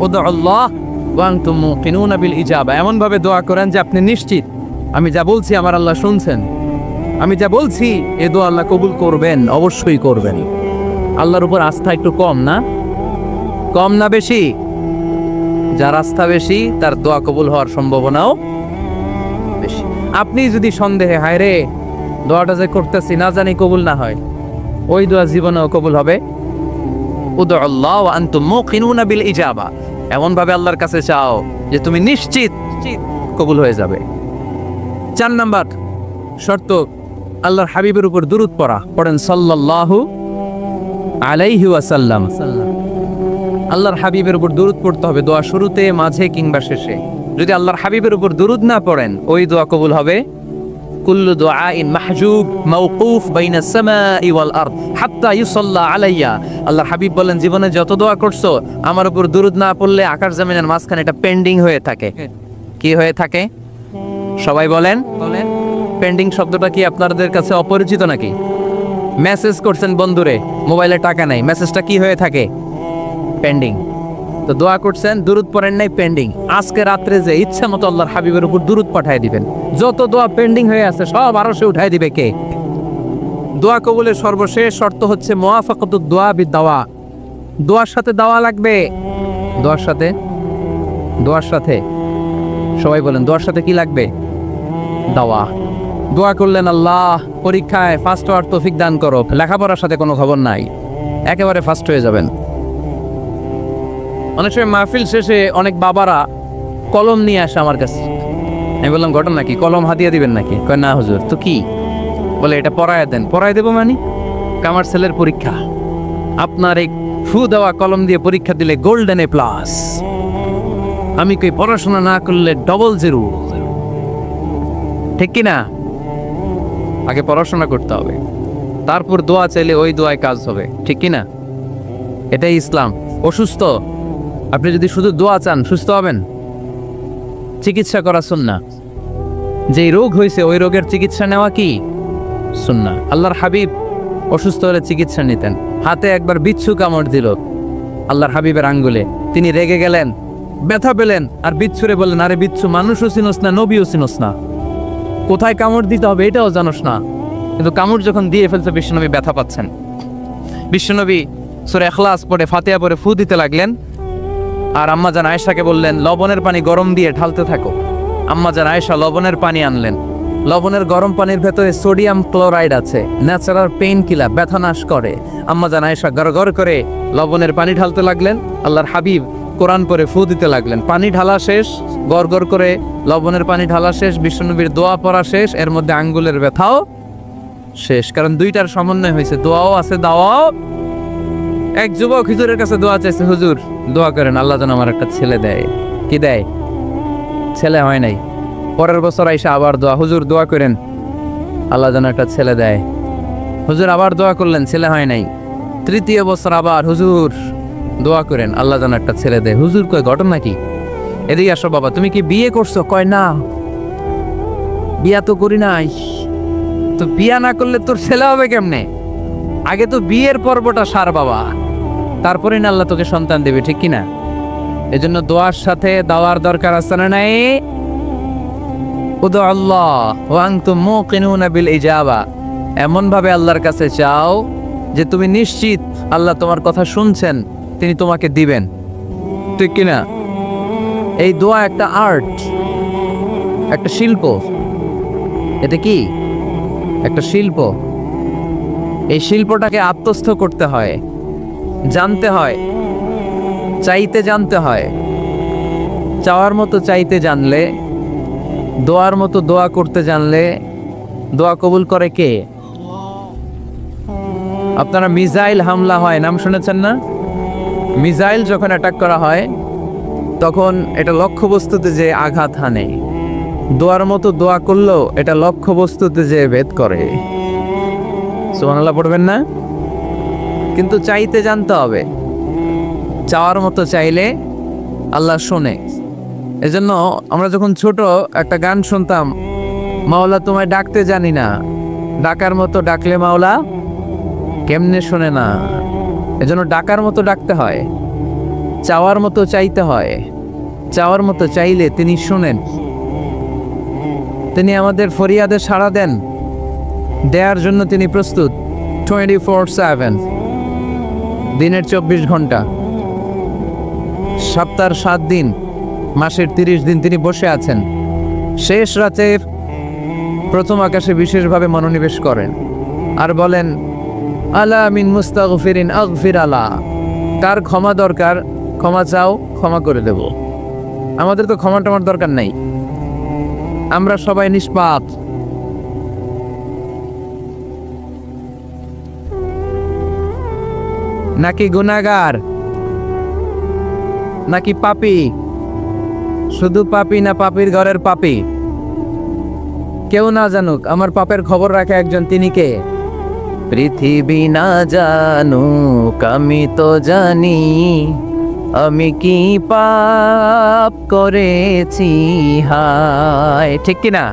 উদউল্লাহ ওয়া আনতুম মুকিনুনা বিল ইজাবা। এমন ভাবে দোয়া করেন যে আপনি নিশ্চিত আমি যা বলছি আমার আল্লাহ শুনছেন, আমি যা বলছি এ দোয়া আল্লাহ কবুল করবেন, অবশ্যই করবেন। আল্লাহর উপর আস্থা একটু কম না? কম না বেশি? যার আস্থা বেশি তার দোয়া কবুল হওয়ার সম্ভাবনাও বেশি। আপনি যদি সন্দেহে, হায় রে দোয়াটা যে করতেছি না জানি কবুল না হয়, ওই দোয়া জীবনেও কবুল হবে। উদউল্লাহ ওয়া আনতুম মুকিনুনা বিল ইজাবা, এমন ভাবে আল্লাহর কাছে চাও যে তুমি নিশ্চিত কবুল হয়ে যাবে। 4 নাম্বার শর্ত, আল্লাহর হাবিবের উপর দুরূদ পড়া। পড়েন সাল্লাল্লাহু আলাইহি ওয়াসাল্লাম। আল্লাহর হাবিবের উপর দুরূদ পড়তে হবে দোয়া শুরুতে, মাঝে কিংবা শেষে। যদি আল্লাহর হাবিবের উপর দুরূদ না পড়েন, ওই দোয়া কবুল হবে কুল্লু দুআইন মাহজুব মাওকুফ বাইনা সামাই ওয়াল আরদ হাত্তা ইউসাল্লা আলাইয়া। আল্লাহর হাবিব বলেন, জীবনে যত দোয়া করছো আমার উপর দুরূদ না পড়লে আকাশ জমিনের মাঝখানে এটা পেন্ডিং হয়ে থাকে। কি হয়ে থাকে? সবাই বলেন। পেন্ডিং শব্দটা কি আপনাদের কাছে অপরিচিত নাকি? মেসেজ করছেন বন্ধুরে, মোবাইলে টাকা নাই, মেসেজটা কি হয়ে থাকে? পেন্ডিং। তো দোয়া করছেন, দুরূদ পড়েন নাই, পেন্ডিং। আজকে রাত্রে যে ইচ্ছা মতো আল্লাহর হাবিবের উপর দুরূদ পাঠিয়ে দিবেন, যত দোয়া পেন্ডিং হয়ে আছে সব আরশে উঠায় দিবে কে? দোয়া কবুলের সর্বশেষ শর্ত হচ্ছে মুওয়াফাকাতুদ দোয়া বিদ-দাওয়া। দোয়ার সাথে দাওয়া লাগবে। দোয়ার সাথে সবাই বলেন, দোয়ার সাথে কি লাগবে? দাওয়া। দোয়া করলেন, আল্লাহ পরীক্ষায় ফার্স্ট হওয়ার তৌফিক দান করো। লেখাপড়ার সাথে কোনো খবর নাই, একেবারে ফার্স্ট হয়ে যাবেন। অনেক সময় মাহফিল শেষে অনেক বাবারা কলম নিয়ে আসে আমার কাছে। আমি বললাম, ঘটনা কি? কলম হাতিয়ে দিবেন নাকি? কয় না হুজুর। তো কি? বলে, এটা পড়ায় দেন। পড়ায় দেবো মানে? আমার ছেলের পরীক্ষা, আপনার এই ফু দেওয়া কলম দিয়ে পরীক্ষা দিলে গোল্ডেন A+। আমি কই পড়াশোনা না করলে ডবল জিরো। ঠিক কি না? আগে পড়াশোনা করতে হবে, তারপর দোয়া চাইলে ওই দোয়ায় কাজ হবে। ঠিক কি না? এটাই ইসলাম। অসুস্থ, আপনি যদি শুধু দোয়া চান সুস্থ হবেন? চিকিৎসা করা সুন্নাহ। যেই রোগ হয়েছে ওই রোগের চিকিৎসা নেওয়া কি সুন্নাহ। আল্লাহর হাবিব অসুস্থ হলে চিকিৎসা নিতেন। হাতে একবার বিচ্ছু কামড় দিল আল্লাহর হাবিবের আঙ্গুলে, তিনি রেগে গেলেন, ব্যথা পেলেন, আর বিচ্ছুরে বললেন, আরে বিচ্ছু, মানুষও চিনোস না, নবীও চিনোস না, কোথায় কামড় দিতে হবে এটাও জানোস না। কিন্তু কামড় যখন দিয়ে ফেলছে, বিশ্বনবী ব্যথা পাচ্ছেন। বিশ্বনবী সূরা ইখলাস পড়ে, ফাতিহা পড়ে ফু দিতে লাগলেন। আর আম্মা জান আয়েশাকে বললেন, লবণের পানি গরম দিয়ে ঢালতে থাকো। আম্মা জান আয়েশা লবণের পানি আনলেন। লবণের গরম পানির ভেতরে সোডিয়াম ক্লোরাইড আছে, ন্যাচারাল পেইন কিলার, ব্যথা নাশ করে। আম্মা জান আয়েশা গড়গড় করে লবণের পানি ঢালতে লাগলেন। আল্লাহর হাবিব কোরআন পড়ে ফু দিতে লাগলেন। পানি ঢালা শেষ, গড়গড় করে লবণের পানি ঢালা শেষ, বিশ্বনবীর দোয়া পড়া শেষ, এর মধ্যে আঙ্গুলের ব্যথাও শেষ। কারণ দুইটার সমন্বয় হয়েছে, দোয়াও আছে, দাওয়াও। এক যুবক হুজুরের কাছে দোয়া চাইছে, হুজুর দোয়া করেন আল্লাহ যেন আমার একটা ছেলে দেয়। কি দেয়? ছেলে হয় নাই। পরের বছর আইসা আবার দোয়া, হুজুর দোয়া করেন আল্লাহ যেন একটা ছেলে দেয়। হুজুর আবার দোয়া করলেন, ছেলে হয় নাই। তৃতীয় বছর আবার, হুজুর দোয়া করেন আল্লাহ যেন একটা ছেলে দেয়। হুজুর কয়, ঘটনা কি? এদিকে আসো বাবা, তুমি কি বিয়ে করছো? কয় না, বিয়া তো করি নাই। তো বিয়া না করলে তোর ছেলে হবে কেমনে? আগে তো বিয়ের পর্বটা সার বাবা, তারপরে না আল্লাহ তোকে সন্তান দেবে। ঠিক কিনা? এজন্য দোয়ার সাথে দাওয়ার দরকার আছে না নাই? উদু আল্লাহ ওয়া আনতুম মুকিনুনা বিল ইজাবা। এমন ভাবে আল্লাহর কাছে চাও যে তুমি নিশ্চিত আল্লাহ তোমার কথা শুনছেন, তিনি তোমাকে দিবেন। ঠিক কিনা? এই দোয়া একটা আর্ট, একটা শিল্প। এটা কি? একটা শিল্প। এই শিল্পটাকে আত্মস্থ করতে হয়, জানতে হয়, চাইতে জানতে হয়। চাওয়ার মতো চাইতে জানলে, দোয়ার মতো দোয়া করতে জানলে দোয়া কবুল করে কে? আপনারা মিসাইল হামলা হয়, নাম শুনেছেন না? মিসাইল যখন অ্যাটাক করা হয় তখন এটা লক্ষ্যবস্তুতে যে আঘাত হানে। দোয়ার মতো দোয়া করলেও এটা লক্ষ্যবস্তুতে যে ভেদ করে। সুবহানাল্লাহ পড়বেন না? কিন্তু চাইতে জানতে হবে। চাওয়ার মতো চাইলে আল্লাহ শোনে। এজন্য আমরা যখন ছোট একটা গান শুনতাম, মাওলা তোমায় ডাকতে জানি না, ডাকার মতো ডাকলে মাওলা কেমনে শোনে না। এজন্য ডাকার মতো ডাকতে হয়, চাওয়ার মতো চাইতে হয়। চাওয়ার মতো চাইলে তিনি শোনেন, তিনি আমাদের ফরিয়াদে সাড়া দেন, দেওয়ার জন্য তিনি প্রস্তুত 24/7, দিনের 24 ঘন্টা, সপ্তাহের 7 দিন, মাসের 30 দিন তিনি বসে আছেন। শেষ রাতে প্রথম আকাশে বিশেষভাবে মনোনিবেশ করেন আর বলেন, আলা মিন মুস্তাগফিরিন আগফির আলা। কার ক্ষমা দরকার ক্ষমা চাও, ক্ষমা করে দেব। আমাদের তো ক্ষমা টমার দরকার নাই, আমরা সবাই নিষ্পাপ। নাকি গুনাহগার? নাকি পাপী? শুধু পাপী না পাপীর ঘরের পাপী? কেউ না জানুক, আমার পাপের খবর রাখে একজন, তিনি কে? পৃথিবী না জানুক আমি তো জানি, আমি কি পাপ করেছি হায়, ঠিক কিনা?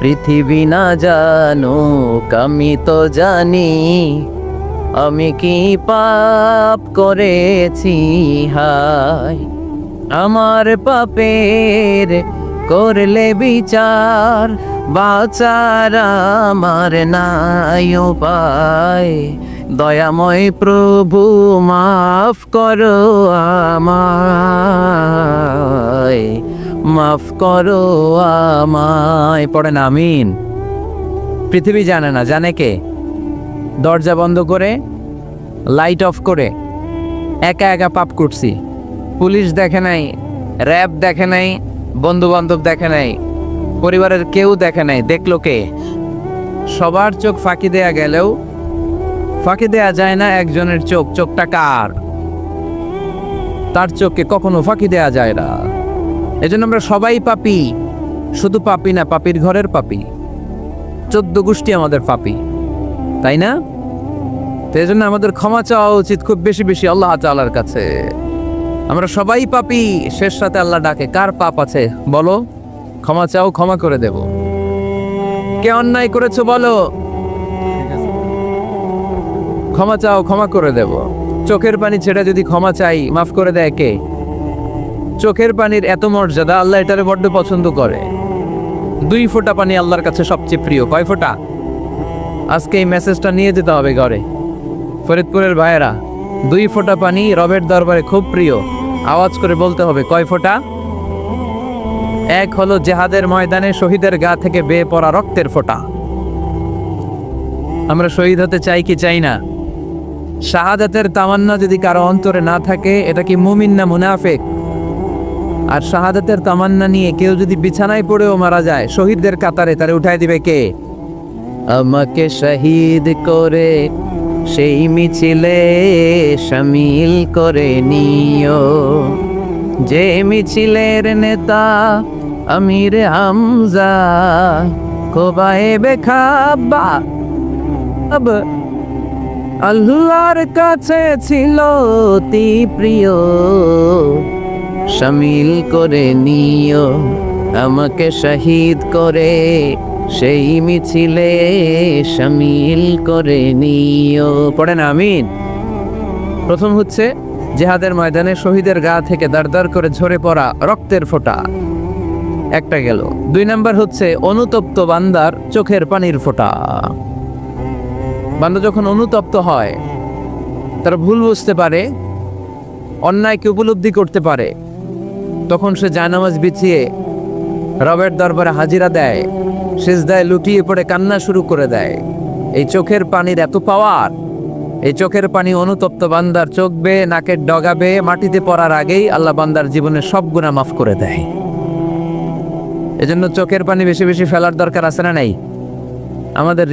পৃথিবী না জানুক আমি তো জানি, আমি কি পাপ করেছি হায়। আমার পাপের করলে বিচার, বাঁচার আমার নাই উপায়। দয়াময় প্রভু মাফ করো আমায়, মাফ করো আমায়। পড়েন আমিন। পৃথিবী জানে না, জানে কে? দরজা বন্ধ করে, লাইট অফ করে একা একা পাপ করছি। পুলিশ দেখে নাই, র্যাব দেখে নাই, বন্ধু বান্ধব দেখে নাই, পরিবারের কেউ দেখে নাই। দেখলো কে? সবার চোখ ফাঁকি দেয়া গেলেও ফাঁকি দেয়া যায় না একজনের চোখ। চোখটা কার? তার চোখকে কখনো ফাঁকি দেয়া যায় না। এজন্য আমরা সবাই পাপী। শুধু পাপী না, পাপীর ঘরের পাপী। 14 গোষ্ঠী আমাদের পাপী, তাই না? তো এই জন্য আমাদের ক্ষমা চাওয়া উচিত খুব বেশি বেশি আল্লাহ তাআলার কাছে। আমরা সবাই পাপী। শেষ রাতে আল্লাহ ডাকে, কার পাপ আছে বলো, ক্ষমা চাও, ক্ষমা করে দেব। কে অন্যায় করেছো বলো, ক্ষমা চাও, ক্ষমা করে দেব। চোখের পানি ছেড়ে যদি ক্ষমা চাই, মাফ করে দেয় কে? চোখের পানির এত মর্যাদা, আল্লাহ এটারে বড্ড পছন্দ করে। 2 ফোঁটা পানি আল্লাহর কাছে সবচেয়ে প্রিয়। কয় ফোঁটা? আজকে এই মেসেজটা নিয়ে যেতে হবে ঘরে। ফরিদপুরের ভাইয়েরা, 2 ফোঁটা পানি রবের দরবারে খুব প্রিয়। আওয়াজ করে বলতে হবে, কয় ফোঁটা? এক হলো জেহাদের ময়দানে শহীদের গা থেকে বেয়ে পড়া রক্তের ফোঁটা। আমরা শহীদ হতে চাই কি চাই না? শাহাদাতের তামান্না যদি কারো অন্তরে না থাকে, এটা কি মুমিন না মুনাফিক? আর শাহাদাতের তামান্না নিয়ে কেউ যদি বিছানায় পড়েও মারা যায়, শহীদদের কাতারে তারে উঠায় দিবে কে? আমাকে শহীদ করে সেই মিছিলে শামিল করে নিও, যে মিছিলের নেতা আমির হামজা কোবায়েবে খাব্বাব আল্লাহর কাছে ছিল অতি প্রিয়। শামিল করে নিও আমাকে শহীদ করে সেই মিছিলে শামিল করে নিও। পড়েন আমিন। প্রথম হচ্ছে জিহাদের ময়দানে শহীদের গা থেকে দাঁড় করে ঝরে পড়া রক্তের ফোঁটা, একটা গেল। 2 নাম্বার হচ্ছে অনুতপ্ত বান্দার চোখের পানির ফোঁটা। বান্দা যখন অনুতপ্ত হয়, তারা ভুল বুঝতে পারে, অন্যায়কে উপলব্ধি করতে পারে, তখন সে জায়নামাজ বিছিয়ে রবের দরবারে হাজিরা দেয়, সিজদায় লুটিয়ে পড়ে কান্না শুরু করে দেয়। এই চোখের পানির এত পাওয়ার। এই চোখের পানি অনুতপ্ত বান্দার চোখ বেয়ে নাকের ডগা বেয়ে মাটিতে পড়ার আগেই আল্লাহ বান্দার জীবনের সব গুনাহ মাফ করে দেয়। এজন্য চোখের পানি বেশি বেশি ফেলার দরকার আছে না নাই? আমাদের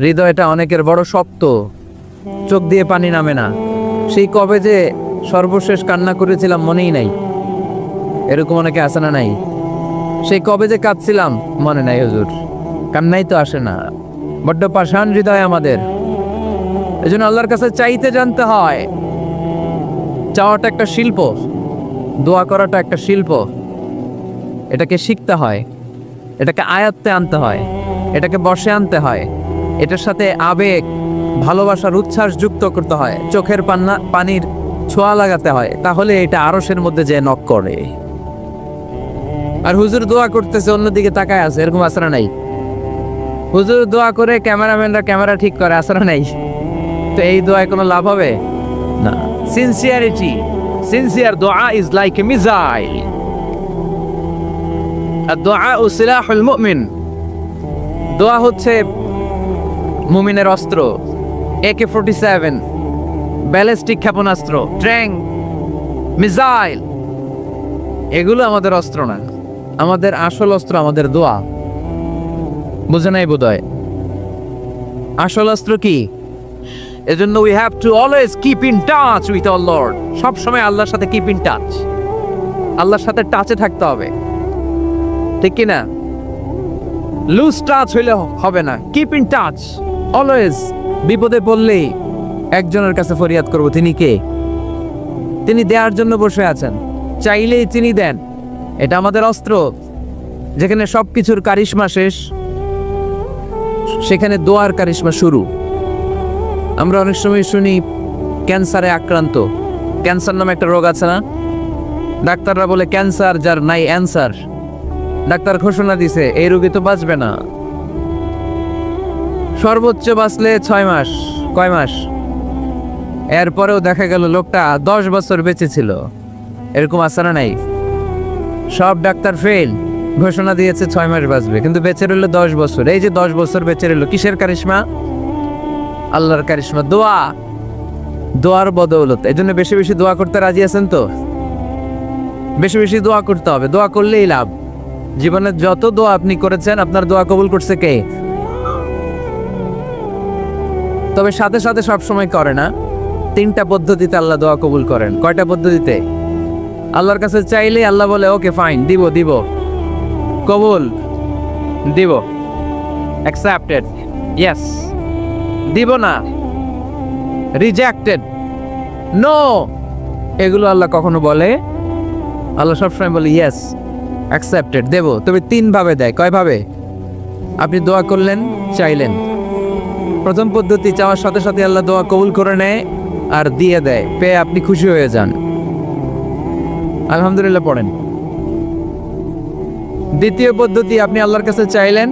হৃদয়টা অনেকের বড় শক্ত, চোখ দিয়ে পানি নামে না। সেই কবে যে সর্বশেষ কান্না করেছিলাম মনেই নাই, এরকম অনেকে আসে না নাই? সেই কবে যে কাঁদছিলাম মনে নাই হুজুর, কান্নাই তো আসে না। বড্ড পাষাণ হৃদয় আমাদের। এজন্য আল্লাহর কাছে চাইতে জানতে হয়। চাওয়াটা একটা শিল্প, দোয়া করাটা একটা শিল্প। এটাকে শিখতে হয়, এটাকে আয়ত্তে আনতে হয়, এটাকে বশে আনতে হয়, এটার সাথে আবেগ, ভালোবাসার উচ্ছ্বাস যুক্ত করতে হয়, চোখের পানির ছোঁয়া লাগাতে হয়, তাহলে এটা আরশের মধ্যে যে নক করে। আর হুজুর দোয়া করতেছে, অন্যদিকে তাকায় আছে, এরকম আসরা নাই? হুজুর দোয়া করে ক্যামেরাম্যানরা ক্যামেরা ঠিক করে, আসরা নাই? তো এই দোয়ায় কোনো লাভ হবে না। সিনসিয়ার দোয়া ইজ লাইক এ মিসাইল। আর দোয়া ও সিলাহুল মুমিন। দোয়া হচ্ছে মুমিনের অস্ত্র। AK-47, ব্যালিস্টিক ক্ষেপণাস্ত্র, ট্যাঙ্ক, মিসাইল, এগুলো আমাদের অস্ত্র না। আমাদের আসল অস্ত্র আমাদের দোয়া। বুঝে নাই বোধহয়? আসল অস্ত্র কি? এজন্য we have to always keep in touch with our Lord. সব সময় আল্লাহর সাথে কিপ ইন টাচ, আল্লাহর সাথে টাচে থাকতে হবে, ঠিক কি না? লুজ টাচ হইলে হবে না, কিপ ইন টাচ অলওয়েজ। বিপদে পড়লেই একজনের কাছে ফরিয়াদ করব, তিনি কে? তিনি দেওয়ার জন্য বসে আছেন, চাইলেই তিনি দেন। এটা আমাদের অস্ত্র। যেখানে সবকিছুর কারিশমা শেষ, সেখানে দোয়ার কারিশমা শুরু। আমরা অনেক সময় শুনি ক্যান্সারে আক্রান্ত, ক্যান্সার নামে একটা রোগ আছে না? ডাক্তাররা বলে ক্যান্সার যার নাই অ্যান্সার। ডাক্তার ঘোষণা দিছে এই রোগী তো বাঁচবে না, সর্বোচ্চ বাঁচলে 6 মাস। কয় মাস? এরপরেও দেখা গেল লোকটা 10 বছর বেঁচে ছিল। এরকম আছে না নাই? সব ডাক্তার ফেল, ঘোষণা দিয়েছে 6 মাস বাঁচবে, কিন্তু বেঁচে রইল 10 বছর। এই যে 10 বছর বেঁচে রইল, কিসের কারিশমা? আল্লাহর কারিশমা, দোয়া, দোয়ার বদৌলত। এই জন্য বেশি বেশি দোয়া করতে রাজি আছেন তো? বেশি বেশি দোয়া করতে হবে, দোয়া করলেই লাভ। জীবনে যত দোয়া আপনি করেছেন, আপনার দোয়া কবুল করছে কে? তবে সাথে সাথে সব সময় করে না। 3টা পদ্ধতিতে আল্লাহ দোয়া কবুল করেন। কয়টা পদ্ধতিতে? আল্লাহর কাছে চাইলে আল্লাহ বলে ওকে ফাইন, দিব দিব, কবুল, দিব, অ্যাকসেপ্টেড, ইয়েস। দিব না, রিজেক্টেড, নো, এগুলো আল্লাহ কখনো বলে? আল্লাহ সবসময় বলে ইয়েস, অ্যাকসেপ্টেড, দেব। তবে 3 ভাবে দেয়। কয় ভাবে? আপনি দোয়া করলেন, চাইলেন। প্রথম পদ্ধতি, চাওয়ার সাথে সাথে আল্লাহ দোয়া কবুল করে নেয় আর দিয়ে দেয়, পেয়ে আপনি খুশি হয়ে যান, আলহামদুলিল্লাহ পড়েন। দ্বিতীয় পদ্ধতি, আপনি আল্লাহর কাছে চাইলেন,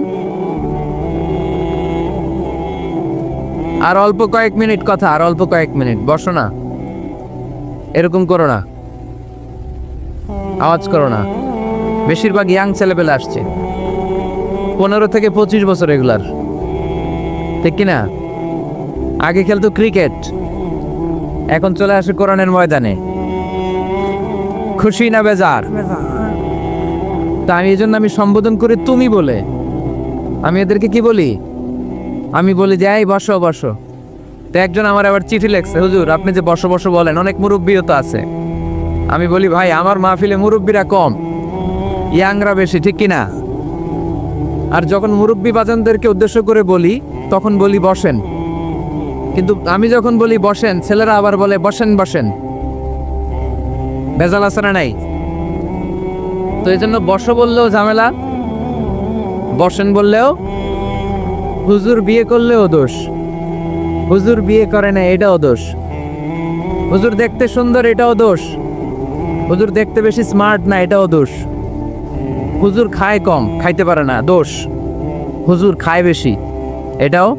আর অল্প কয়েক মিনিট কথা, আর অল্প কয়েক মিনিট, বসো না, এরকম করো না, আওয়াজ করো না। বেশিরভাগ ইয়াং ছেলেপেলে আসছে, 15 থেকে 25 বছর, এগুলার, ঠিক কিনা? আগে খেলতো ক্রিকেট, এখন চলে আসে কোরআনের ময়দানে। খুশি না বেজার? তা আমি এই জন্য আমি সম্বোধন করি তুমি বলে। আমি এদেরকে কি বলি? আমি বলি যে এই বসো বসো। তো একজন আমার আবার চিঠি লেখছে, হুজুর আপনি যে বসো বসো বলেন, অনেক মুরব্বিও তো আছে। আমি বলি ভাই, আমার মাহফিলে মুরব্বিরা কম, ইয়াংরা বেশি, ঠিক কিনা? আর যখন মুরব্বি বাজানদেরকে উদ্দেশ্য করে বলি, তখন বলি বসেন। কিন্তু আমি যখন বলি বসেন, ছেলেরা আবার বলে বসেন বসেন। ভেজাল আছে না নাই? তো এই জন্য বসো বললেও ঝামেলা, বসেন বললেও। হুজুর বিয়ে করলেও দোষ, হুজুর বিয়ে করে না এটাও দোষ, হুজুর দেখতে সুন্দর এটাও দোষ, হুজুর দেখতে বেশি স্মার্ট না এটাও দোষ, হুজুর খায় কম, খাইতে পারে না, দোষ, হুজুর খায় বেশি, এটাও।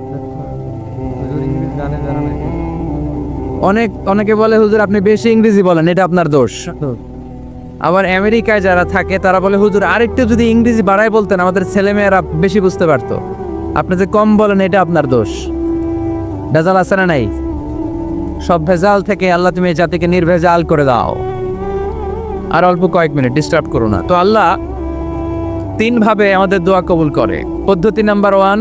অনেকে বলে হুজুর আপনি বেশি ইংরেজি বলেন, এটা আপনার দোষ। আবার আমেরিকায় যারা থাকে তারা বলে হুজুর আরেকটু যদি ইংরেজি বাড়ায় বলতেন, আমাদের ছেলেমেয়েরা বেশি বুঝতে পারতো। আপনি যে কম বলেন, এটা আপনার দোষ। ভেজাল আছে না নাই? সব ভেজাল থেকে আল্লাহ তুমি এই জাতিকে নির্ভেজাল করে দাও। আর অল্প কয়েক মিনিট, ডিস্টার্ব করো না। তো আল্লাহ 3 ভাবে আমাদের দোয়া কবুল করে। পদ্ধতি নাম্বার 1,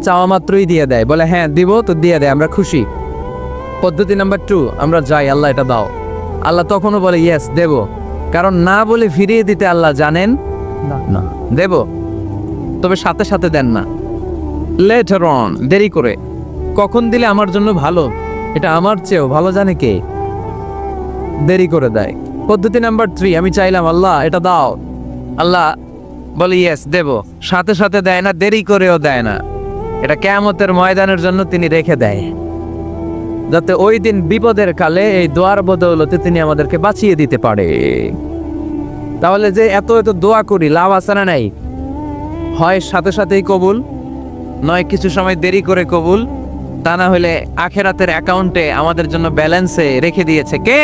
চাওয়া মাত্রই দিয়ে দেয়, বলে হ্যাঁ দিব, তো দিয়ে দেয়, আমরা খুশি। পদ্ধতি নাম্বার 2, আমরা যাই, আল্লাহ এটা দাও, আল্লাহ তখনও বলে ইয়েস দেব। কারণ না বলে ফিরিয়ে দিতে আল্লাহ জানেন না, দেব, তবে সাথে সাথে দেন না, লেটার অন, দেরি করে। কখন দিলে আমার জন্য ভালো, এটা আমার চেয়েও ভালো জানে কে? দেরি করে দেয়। পদ্ধতি নাম্বার 3, আমি চাইলাম আল্লাহ এটা দাও, আল্লাহ বলে ইয়েস দেব, সাথে সাথে দেয় না, দেরি করেও দেয় না। এটা কিয়ামতের ময়দানের জন্য তিনি রেখে দেয়, যাতে ওই দিন বিপদের কালে এই দোয়ার বদৌলতে তিনি আমাদেরকে বাঁচিয়ে দিতে পারে। তাহলে যে এত এত দোয়া করি, লাভ আছে না নাই? হয় সাথে সাথেই কবুল, নয় কিছু সময় দেরি করে কবুল, তা না হলে আখেরাতের অ্যাকাউন্টে আমাদের জন্য ব্যালেন্সে রেখে দিয়েছে কে?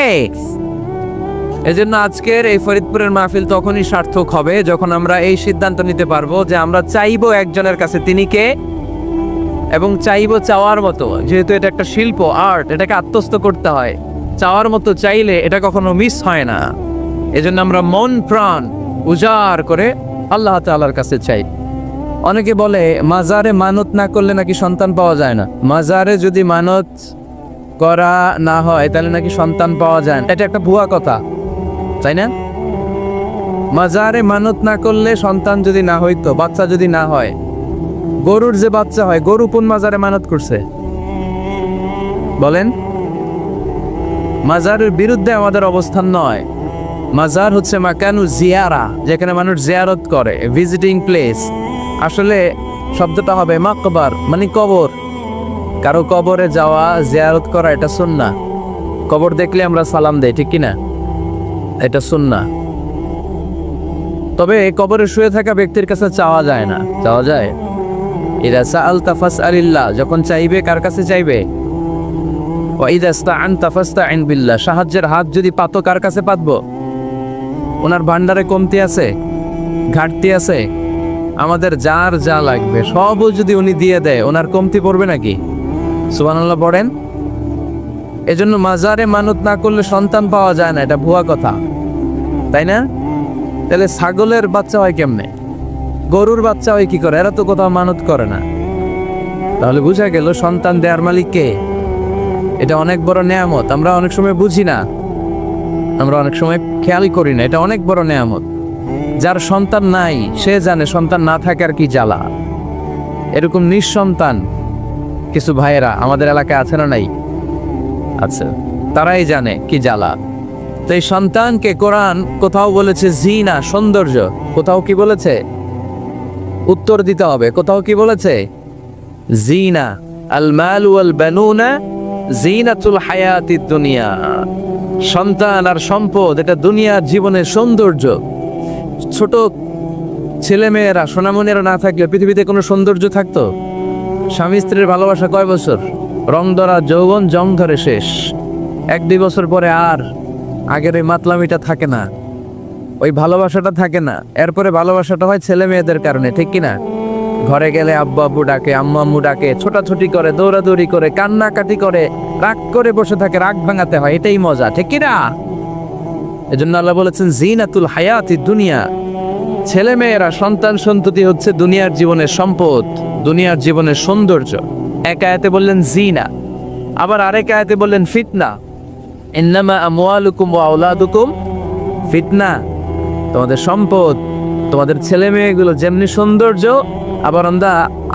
এজন্য আজকের এই ফরিদপুরের মাহফিল তখনই সার্থক হবে যখন আমরা এই সিদ্ধান্ত নিতে পারবো যে আমরা চাইবো একজনের কাছে, তিনি কে? এবং চাইবো চাওয়ার মতো। যেহেতু এটা একটা শিল্প, আর্ট, এটাকে আত্মস্থ করতে হয়। চাওয়ার মতো চাইলে এটা কখনো মিস হয় না। এজন্য আমরা মন প্রাণ উজাড় করে আল্লাহ তাআলার কাছে চাই। অনেকে বলে মাজারে মানত না করলে নাকি সন্তান পাওয়া যায় না। মাজারে যদি মানত করা না হয় তাহলে নাকি সন্তান পাওয়া যায় না। এটা একটা ভুয়া কথা, তাই না? মাজারে মানত না করলে সন্তান যদি না হইতো, বাচ্চা যদি না হয়, গরুর যে বাচ্চা হয়, গরু কোন মাজারে মানত করছে বলেন? মাজারের বিরুদ্ধে আমাদের অবস্থান নয়। মাজার হচ্ছে মাকানু জিয়ারা, যেখানে মানুষ জিয়ারত করে, ভিজিটিং প্লেস। আসলে শব্দটা হবে মাকবার, মানে কবর। কারো কবরে যাওয়া, জিয়ারত করা, এটা সুন্নাহ। কবর দেখলে আমরা সালাম দেই, ঠিক কিনা? এটা সুন্নাহ। তবে কবরে শুয়ে থাকা ব্যক্তির কাছে চাওয়া যায় না। চাওয়া যায়? ইদা সাআলতা ফাসআলিল্লাহ, যখন চাইবে কার কাছে চাইবে? ওয়া ইদা ইসতাআনতা ফাসতাইন বিল্লাহ, সাহায্যের হাত যদি পাতো কার কাছে পাতবো? ওনার ভান্ডারে কমতি আছে, ঘাটতি আছে? আমাদের যার যা লাগবে সবও যদি উনি দিয়ে দেয়, ওনার কমতি পড়বে নাকি? সুবহানাল্লাহ পড়েন। এজন্য মাজারে মানত না করলে সন্তান পাওয়া যায় না, এটা ভুয়া কথা, তাই না? তাহলে ছাগলের বাচ্চা হয় কেমনে, গরুর বাচ্চা হয় কি করে? এরা তো কোথাও মানত করে না। তাহলে বুঝা গেল সন্তান দেওয়ার মালিক কে। এটা অনেক বড় নেয়ামত। আমরা অনেক সময় বুঝি না, আমরা অনেক সময় খেয়াল করি না। এটা অনেক বড় নেয়ামত। যার সন্তান নাই সে জানে সন্তান না থাকার কি জ্বালা। এরকম নিঃসন্তান কিছু ভাইয়েরা আমাদের এলাকায় আছে না নাই? আচ্ছা, তারাই জানে কি জ্বালা। তো এই সন্তানকে কোরআন কোথাও বলেছে জিনা, সৌন্দর্য। কোথাও কি বলেছে? উত্তর দিতে হবে। কোথাও কি বলেছে? জিনা, আল মাল ওয়াল বানুনা জিনাতুল হায়াতিদ দুনিয়া। সন্তান আর সম্পদ এটা দুনিয়ার জীবনের সৌন্দর্য। ছোট ছেলেমেয়েরা, সোনামণিরা না থাকলে পৃথিবীতে কোনো সৌন্দর্য থাকতো? স্বামী স্ত্রীর ভালোবাসা কয় বছর? রং ধরা যৌবন, জং ধরে শেষ। 1-2 বছর পরে আর আগের ওই মাতলামিটা থাকে না, ওই ভালোবাসাটা থাকে না। এরপরে ভালোবাসাটা হয় ছেলে মেয়েদের কারণে, ঠিক কিনা? ঘরে গেলে আব্বু আব্বু ডাকে, আম্মু আম্মু ডাকে, ছোটাছুটি করে, দৌড়াদৌড়ি করে, কান্নাকাটি করে, রাগ করে বসে থাকে, রাগ ভাঙাতে হয়। এটাই মজা, ঠিক কিনা? এজন্য আল্লাহ বলেছেন জিনাতুল হায়াতিদ দুনিয়া। ছেলে মেয়েরা, সন্তান সন্ততি হচ্ছে দুনিয়ার জীবনের সম্পদ, দুনিয়ার জীবনের সৌন্দর্য। এক আয়াতে বললেন জিনা, আবার আরেক আয়াতে বললেন ফিতনা। ইন্নামা আমওয়ালুকুম ওয়া আওলাদুকুম ফিতনা। তোমাদের সম্পদ, তোমাদের ছেলে মেয়েগুলো যেমনি সৌন্দর্য, আবার অন দা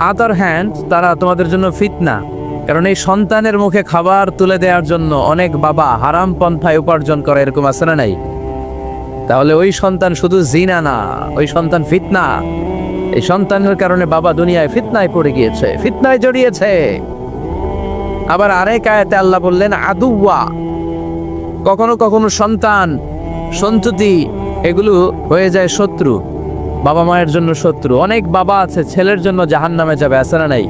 আদার হ্যান্ড তারা তোমাদের জন্য ফিতনা। কারণ এই সন্তানের মুখে খাবার তুলে দেওয়ার জন্য অনেক বাবা হারাম পন্থায় উপার্জন করে, এরকম আছে না নাই? তাহলে ওই সন্তান শুধু জিনা না, ওই সন্তান ফিতনা। এই সন্তানের কারণে বাবা দুনিয়ায় ফিতনায় পড়ে গিয়েছে, ফিতনায় জড়িয়েছে। আবার আরেক আয়াতে আল্লাহ বললেন আদুওয়া। কখনো কখনো সন্তান সন্ততি এগুলো হয়ে যায় শত্রু, বাবা মায়ের জন্য শত্রু। অনেক বাবা আছে ছেলের জন্য জাহান্নামে যাবে, আছে না নাই?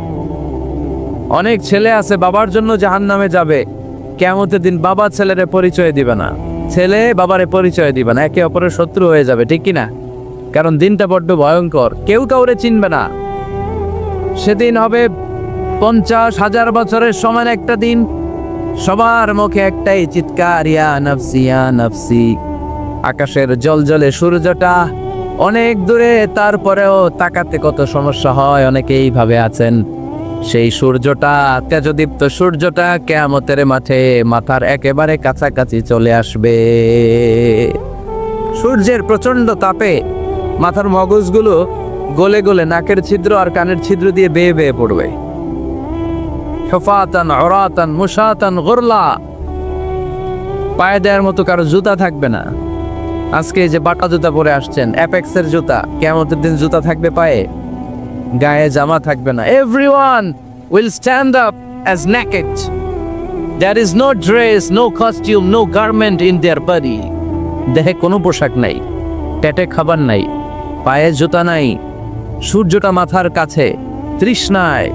অনেক ছেলে আছে বাবার জন্য জাহান্নামে যাবে। কিয়ামতের দিন বাবা ছেলেরে পরিচয় দিবে না, ছেলে বাবারে পরিচয় দিবে না, একে অপরের শত্রু হয়ে যাবে, ঠিক কিনা? কারণ দিনটা বড্ড ভয়ঙ্কর, কেউ কাউরে চিনবে না। সেদিন হবে 50,000 বছরের সমান একটা দিন। সবার মুখে একটাই চিৎকার, ইয়া নাফসি ইয়া নাফসি। আকাশের জলজলে সূর্যটা অনেক দূরে, তারপরেও তাকাতে কত সমস্যা হয়। অনেকে এইভাবে আছেন, সেই সূর্যটা, তেজদীপ্ত সূর্যটা কিয়ামতের মাঠে মাথার একেবারে কাছাকাছি চলে আসবে। সূর্যের প্রচন্ড তাপে মাথার মগজগুলো গলে গলে নাকের ছিদ্র আর কানের ছিদ্র দিয়ে বেয়ে বেয়ে পড়বে। হুফাতান উরাতান মুশাতান গুরলা। পায়ে দেওয়ার মতো কারো জুতা থাকবে না। আজকে যে বাটা জুতা পরে আসছেন, অ্যাপেক্সের জুতা, কিয়ামতের দিন জুতা থাকবে পায়ে, গায়ে জামা থাকবে না। Everyone will stand up as naked. There is no dress, no costume, no garment in their body. দেহে কোনো পোশাক নাই, পেটে খাবার নাই, পায়ে জুতা নাই, সূর্যটা মাথার কাছে, তৃষ্ণায়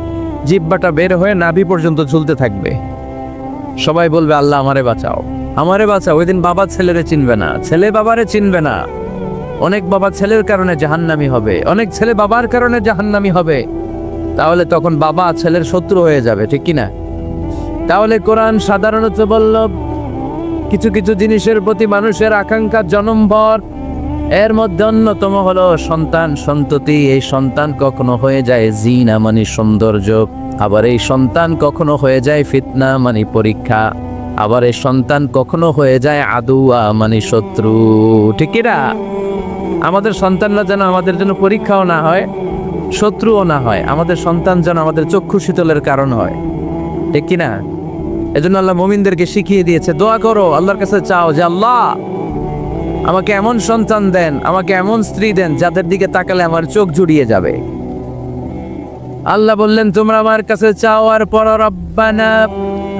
জিহ্বাটা বের হয়ে নাভি পর্যন্ত ঝুলতে থাকবে। সবাই বলবে আল্লাহ আমারে বাঁচাও, আমারে বাঁচাও। ওই দিন বাবা ছেলেরে চিনবে না, ছেলে বাবারে চিনবে না। অনেক বাবা ছেলের কারণে জাহান্নামী হবে, অনেক ছেলে বাবার কারণে জাহান্নামী হবে। তাহলে তখন বাবা ছেলের শত্রু হয়ে যাবে, ঠিক কিনা? তাহলে কোরআন সাধারণত বলল কিছু কিছু জিনিসের প্রতি মানুষের আকাঙ্ক্ষা জনমভর, এর মধ্যে অন্যতম হলো সন্তান সন্ততি। এই সন্তান কখনো হয়ে যায় জিনা মানে সৌন্দর্য, আবার এই সন্তান কখনো হয়ে যায় ফিতনা মানে পরীক্ষা, আবার এই সন্তান কখনো হয়ে যায় আদুয়া মানে শত্রু। ঠিক কি না? আমাদের সন্তানরা যেন আমাদের জন্য পরীক্ষাও না হয়, শত্রুও না হয়। আমাদের সন্তান যেন আমাদের চক্ষু শীতলের কারণ হয়। ঠিক কি না? এজন্য আল্লাহ মুমিনদেরকে শিখিয়ে দিয়েছে, দোয়া করো, আল্লাহর কাছে চাও যে আল্লাহ আমাকে এমন সন্তান দেন, আমাকে এমন স্ত্রী দেন যাদের দিকে তাকালে আমার চোখ জুড়িয়ে যাবে। আল্লাহ বললেন তোমরা আমার কাছে চাও, আর পর রব্বানা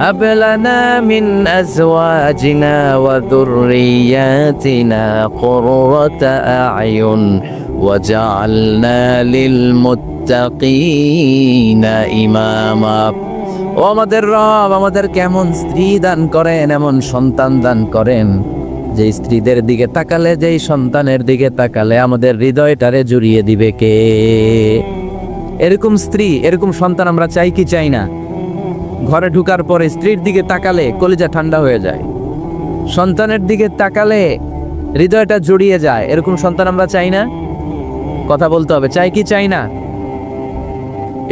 হাব লানা মিন আজওয়াজিনা ওয়া যুররিয়াতিনা কুররাতা আ'য়ুন ওয়াজআলনা লিল মুত্তাকিনা ইমামা। ও আমাদের রব, আমাদের কেমন স্ত্রী দান করেন, এমন সন্তান দান করেন যে স্ত্রীদের দিকে তাকালে, যেই সন্তানের দিকে তাকালে আমাদের হৃদয়টারে জুড়িয়ে দিবে কে? এরকম স্ত্রী, এরকম সন্তান আমরা চাই কি চাই না? ঘরে ঢুকার পরে স্ত্রীর দিকে তাকালে কলিজা ঠান্ডা হয়ে যায়, সন্তানের দিকে তাকালে হৃদয়টা জড়িয়ে যায়। এরকম সন্তান আমরা চাই না? কথা বলতে হবে, চাই কি চাই না?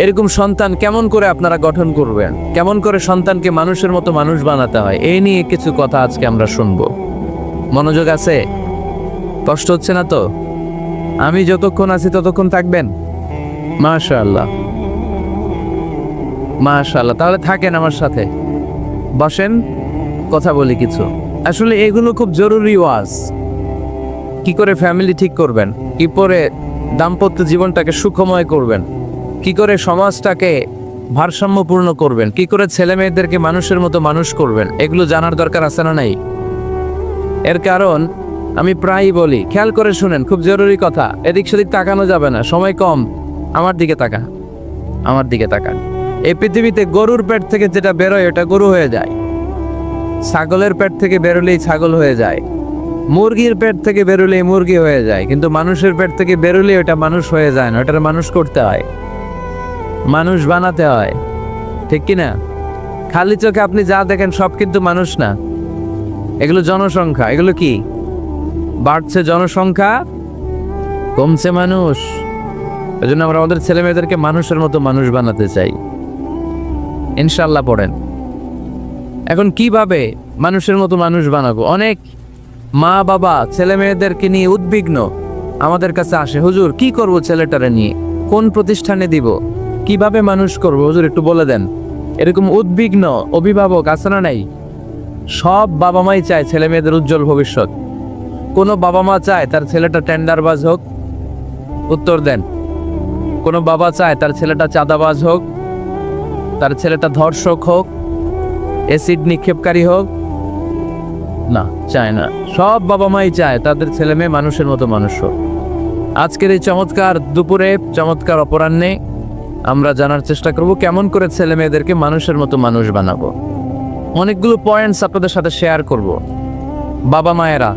এরকম সন্তান কেমন করে আপনারা গঠন করবেন, কেমন করে সন্তানকে মানুষের মতো মানুষ বানাতে হয়, এই নিয়ে কিছু কথা আজকে আমরা শুনবো। মনোযোগ আছে? কষ্ট হচ্ছে না তো? আমি যতক্ষণ আছি ততক্ষণ থাকবেন? মাশাআল্লাহ, মাশাআল্লাহ। তাহলে থাকেন আমার সাথে, বসেন, কথা বলি কিছু। আসলে এগুলো খুব জরুরি ওয়াজ। কি করে ফ্যামিলি ঠিক করবেন, কি করে দাম্পত্য জীবনটাকে সুখময় করবেন, কি করে সমাজটাকে ভারসাম্যপূর্ণ করবেন, কি করে ছেলে মেয়েদেরকে মানুষের মতো মানুষ করবেন, এগুলো জানার দরকার আছে না নাই? এর কারণ আমি প্রায়ই বলি, খেয়াল করে শুনেন, খুব জরুরি কথা, এদিক সেদিক তাকানো যাবে না, সময় কম। আমার দিকে তাকান, আমার দিকে তাকান। এই পৃথিবীতে গরুর পেট থেকে যেটা বেরোয় ওটা গরু হয়ে যায়, ছাগলের পেট থেকে বেরোলেই ছাগল হয়ে যায়, মুরগির পেট থেকে বেরোলেই মুরগি হয়ে যায়, কিন্তু মানুষের পেট থেকে বেরোলেই ওটা মানুষ হয়ে যায় না, ওটার মানুষ করতে হয়, মানুষ বানাতে হয়। ঠিক কি না? খালি চোখে আপনি যা দেখেন সব কিন্তু মানুষ না, এগুলো জনসংখ্যা। এগুলো কি? বাড়ছে জনসংখ্যা, কমছে মানুষ। এই জন্য আমরা আমাদের ছেলে মেয়েদেরকে মানুষের মতো মানুষ বানাতে চাই। ইনশাল্লাহ পড়েন। এখন কিভাবে মানুষের মতো মানুষ বানাবো? অনেক মা বাবা ছেলে মেয়েদেরকে নিয়ে উদ্বিগ্ন, আমাদের কাছে আসে, হুজুর কি করব ছেলেটারে নিয়ে, কোন প্রতিষ্ঠানে দিব, কিভাবে মানুষ করব হুজুর একটু বলে দেন। এরকম উদ্বিগ্ন অভিভাবক আছে না নাই? সব বাবা মাই চায় ছেলে মেয়েদের উজ্জ্বল ভবিষ্যৎ। কোনো বাবা মা চায় তার ছেলেটা টেন্ডারবাজ হোক? উত্তর দেন। কোনো বাবা চায় তার ছেলেটা চাঁদাবাজ হোক, তার ছেলেটা ধর্ষক হোক, অ্যাসিড নিক্ষেপকারী হোক? না, চায় না। সব বাবা মাই চায় তাদের ছেলে মেয়ে মানুষের মতো মানুষ হোক। আজকের এই চমৎকার দুপুরে, চমৎকার অপরাহ্নে আমরা জানার চেষ্টা করব কেমন করে ছেলে মেয়েদেরকে মানুষের মতো মানুষ বানাবো। অনেকগুলো পয়েন্টস আপনাদের সাথে শেয়ার করব। বাবা মায়েরা,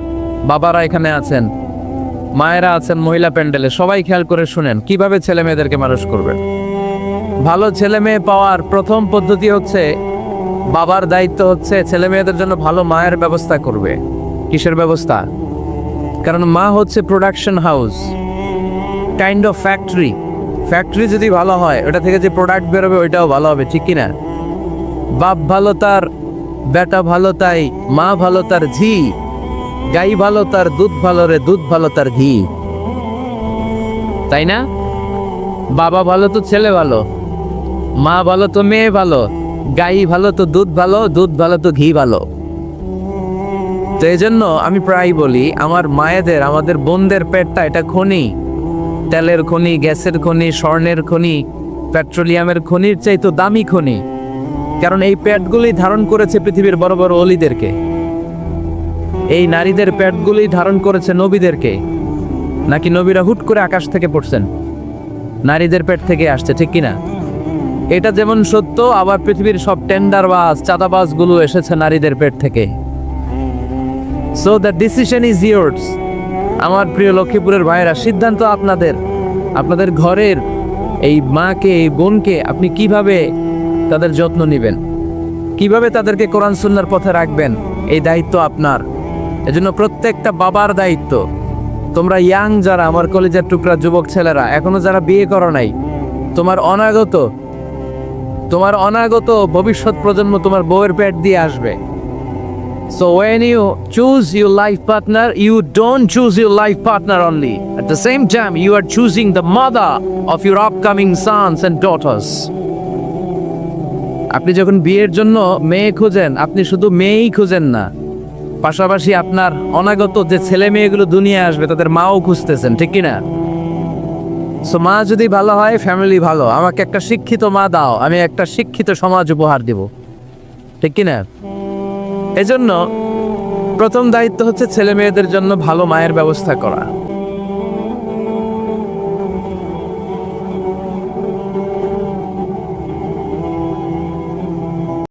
বাবারা এখানে আছেন, মায়েরা আছেন মহিলা প্যান্ডেলে, সবাই খেয়াল করে শুনেন কিভাবে ছেলে মেয়েদেরকে মানুষ করবেন। ভালো ছেলে মেয়ে পাওয়ার প্রথম পদ্ধতি হচ্ছে, বাবার দায়িত্ব হচ্ছে ছেলে মেয়েদের জন্য ভালো মায়ের ব্যবস্থা করবে। কিসের ব্যবস্থা? কারণ মা হচ্ছে production house, kind of factory. Factory যদি ভালো হয়, ওটা থেকে যে প্রোডাক্ট বেরোবে ওইটাও ভালো হবে। ঠিক কিনা? বাপ ভালো তার বেটা ভালো, তাই মা ভালো তার ঝি, গাই ভালো তার দুধ ভালো রে, দুধ ভালো তার ঘি। তাই না? বাবা ভালো তো ছেলে ভালো, মা ভালো তো মেয়ে ভালো, গাই ভালো তো দুধ ভালো, দুধ ভালো তো ঘি ভালো। তো এই জন্য আমি প্রায় বলি, আমার মায়েদের, আমাদের বোনদের পেটটা এটা খনি, তেলের খনি, গ্যাসের খনি, স্বর্ণের খনি, পেট্রোলিয়ামের খনির চাইতো দামি খনি। কারণ এই পেটগুলি ধারণ করেছে পৃথিবীর বড় বড় অলিদেরকে, এই নারীদের পেটগুলি ধারণ করেছে নবীদেরকে। নাকি নবীরা হুট করে আকাশ থেকে পড়ছেন? নারীদের পেট থেকে আসছে। ঠিক কিনা? এটা যেমন সত্য, আবার পৃথিবীর সব টেন্ডারবাজ, চাঁদাবাজগুলো এসেছে নারীদের পেট থেকে। So the decision is yours. আমার প্রিয় লক্ষ্মীপুরের ভাইয়েরা, সিদ্ধান্ত আপনাদের। আপনাদের ঘরের এই মাকে, এই বোনকে আপনি কিভাবে তাদের যত্ন নেবেন, কিভাবে তাদেরকে কোরআন সুন্নাহর পথে রাখবেন, এই দায়িত্ব আপনার। এজন্য প্রত্যেকটা বাবার দায়িত্ব, তোমরা ইয়াং যারা, আমার কলেজের টুকরা যুবক ছেলেরা, এখনো যারা বিয়ে করো নাই, তোমার অনাগত ভবিষ্যৎ প্রজন্ম তোমার বউয়ের পেট দিয়ে আসবে। So when you choose your life partner, you don't choose your life partner only. At the same time, you are choosing the mother of your upcoming sons and daughters. আপনি যখন বিয়ের জন্য মেয়ে খুঁজেন, আপনি শুধু মেয়েই খুঁজেন না, পাশাপাশি আপনার অনাগত যে ছেলে মেয়েগুলো দুনিয়া আসবে তাদের মাও খুঁজতেছেন, ঠিক কিনা? সো মা যদি ভালো হয়, ফ্যামিলি ভালো। আমাকে একটা শিক্ষিত মা দাও, আমি একটা শিক্ষিত সমাজ উপহার দিব, ঠিক কিনা? এজন্য প্রথম দায়িত্ব হচ্ছে ছেলে মেয়েদের জন্য ভালো মায়ের ব্যবস্থা করা।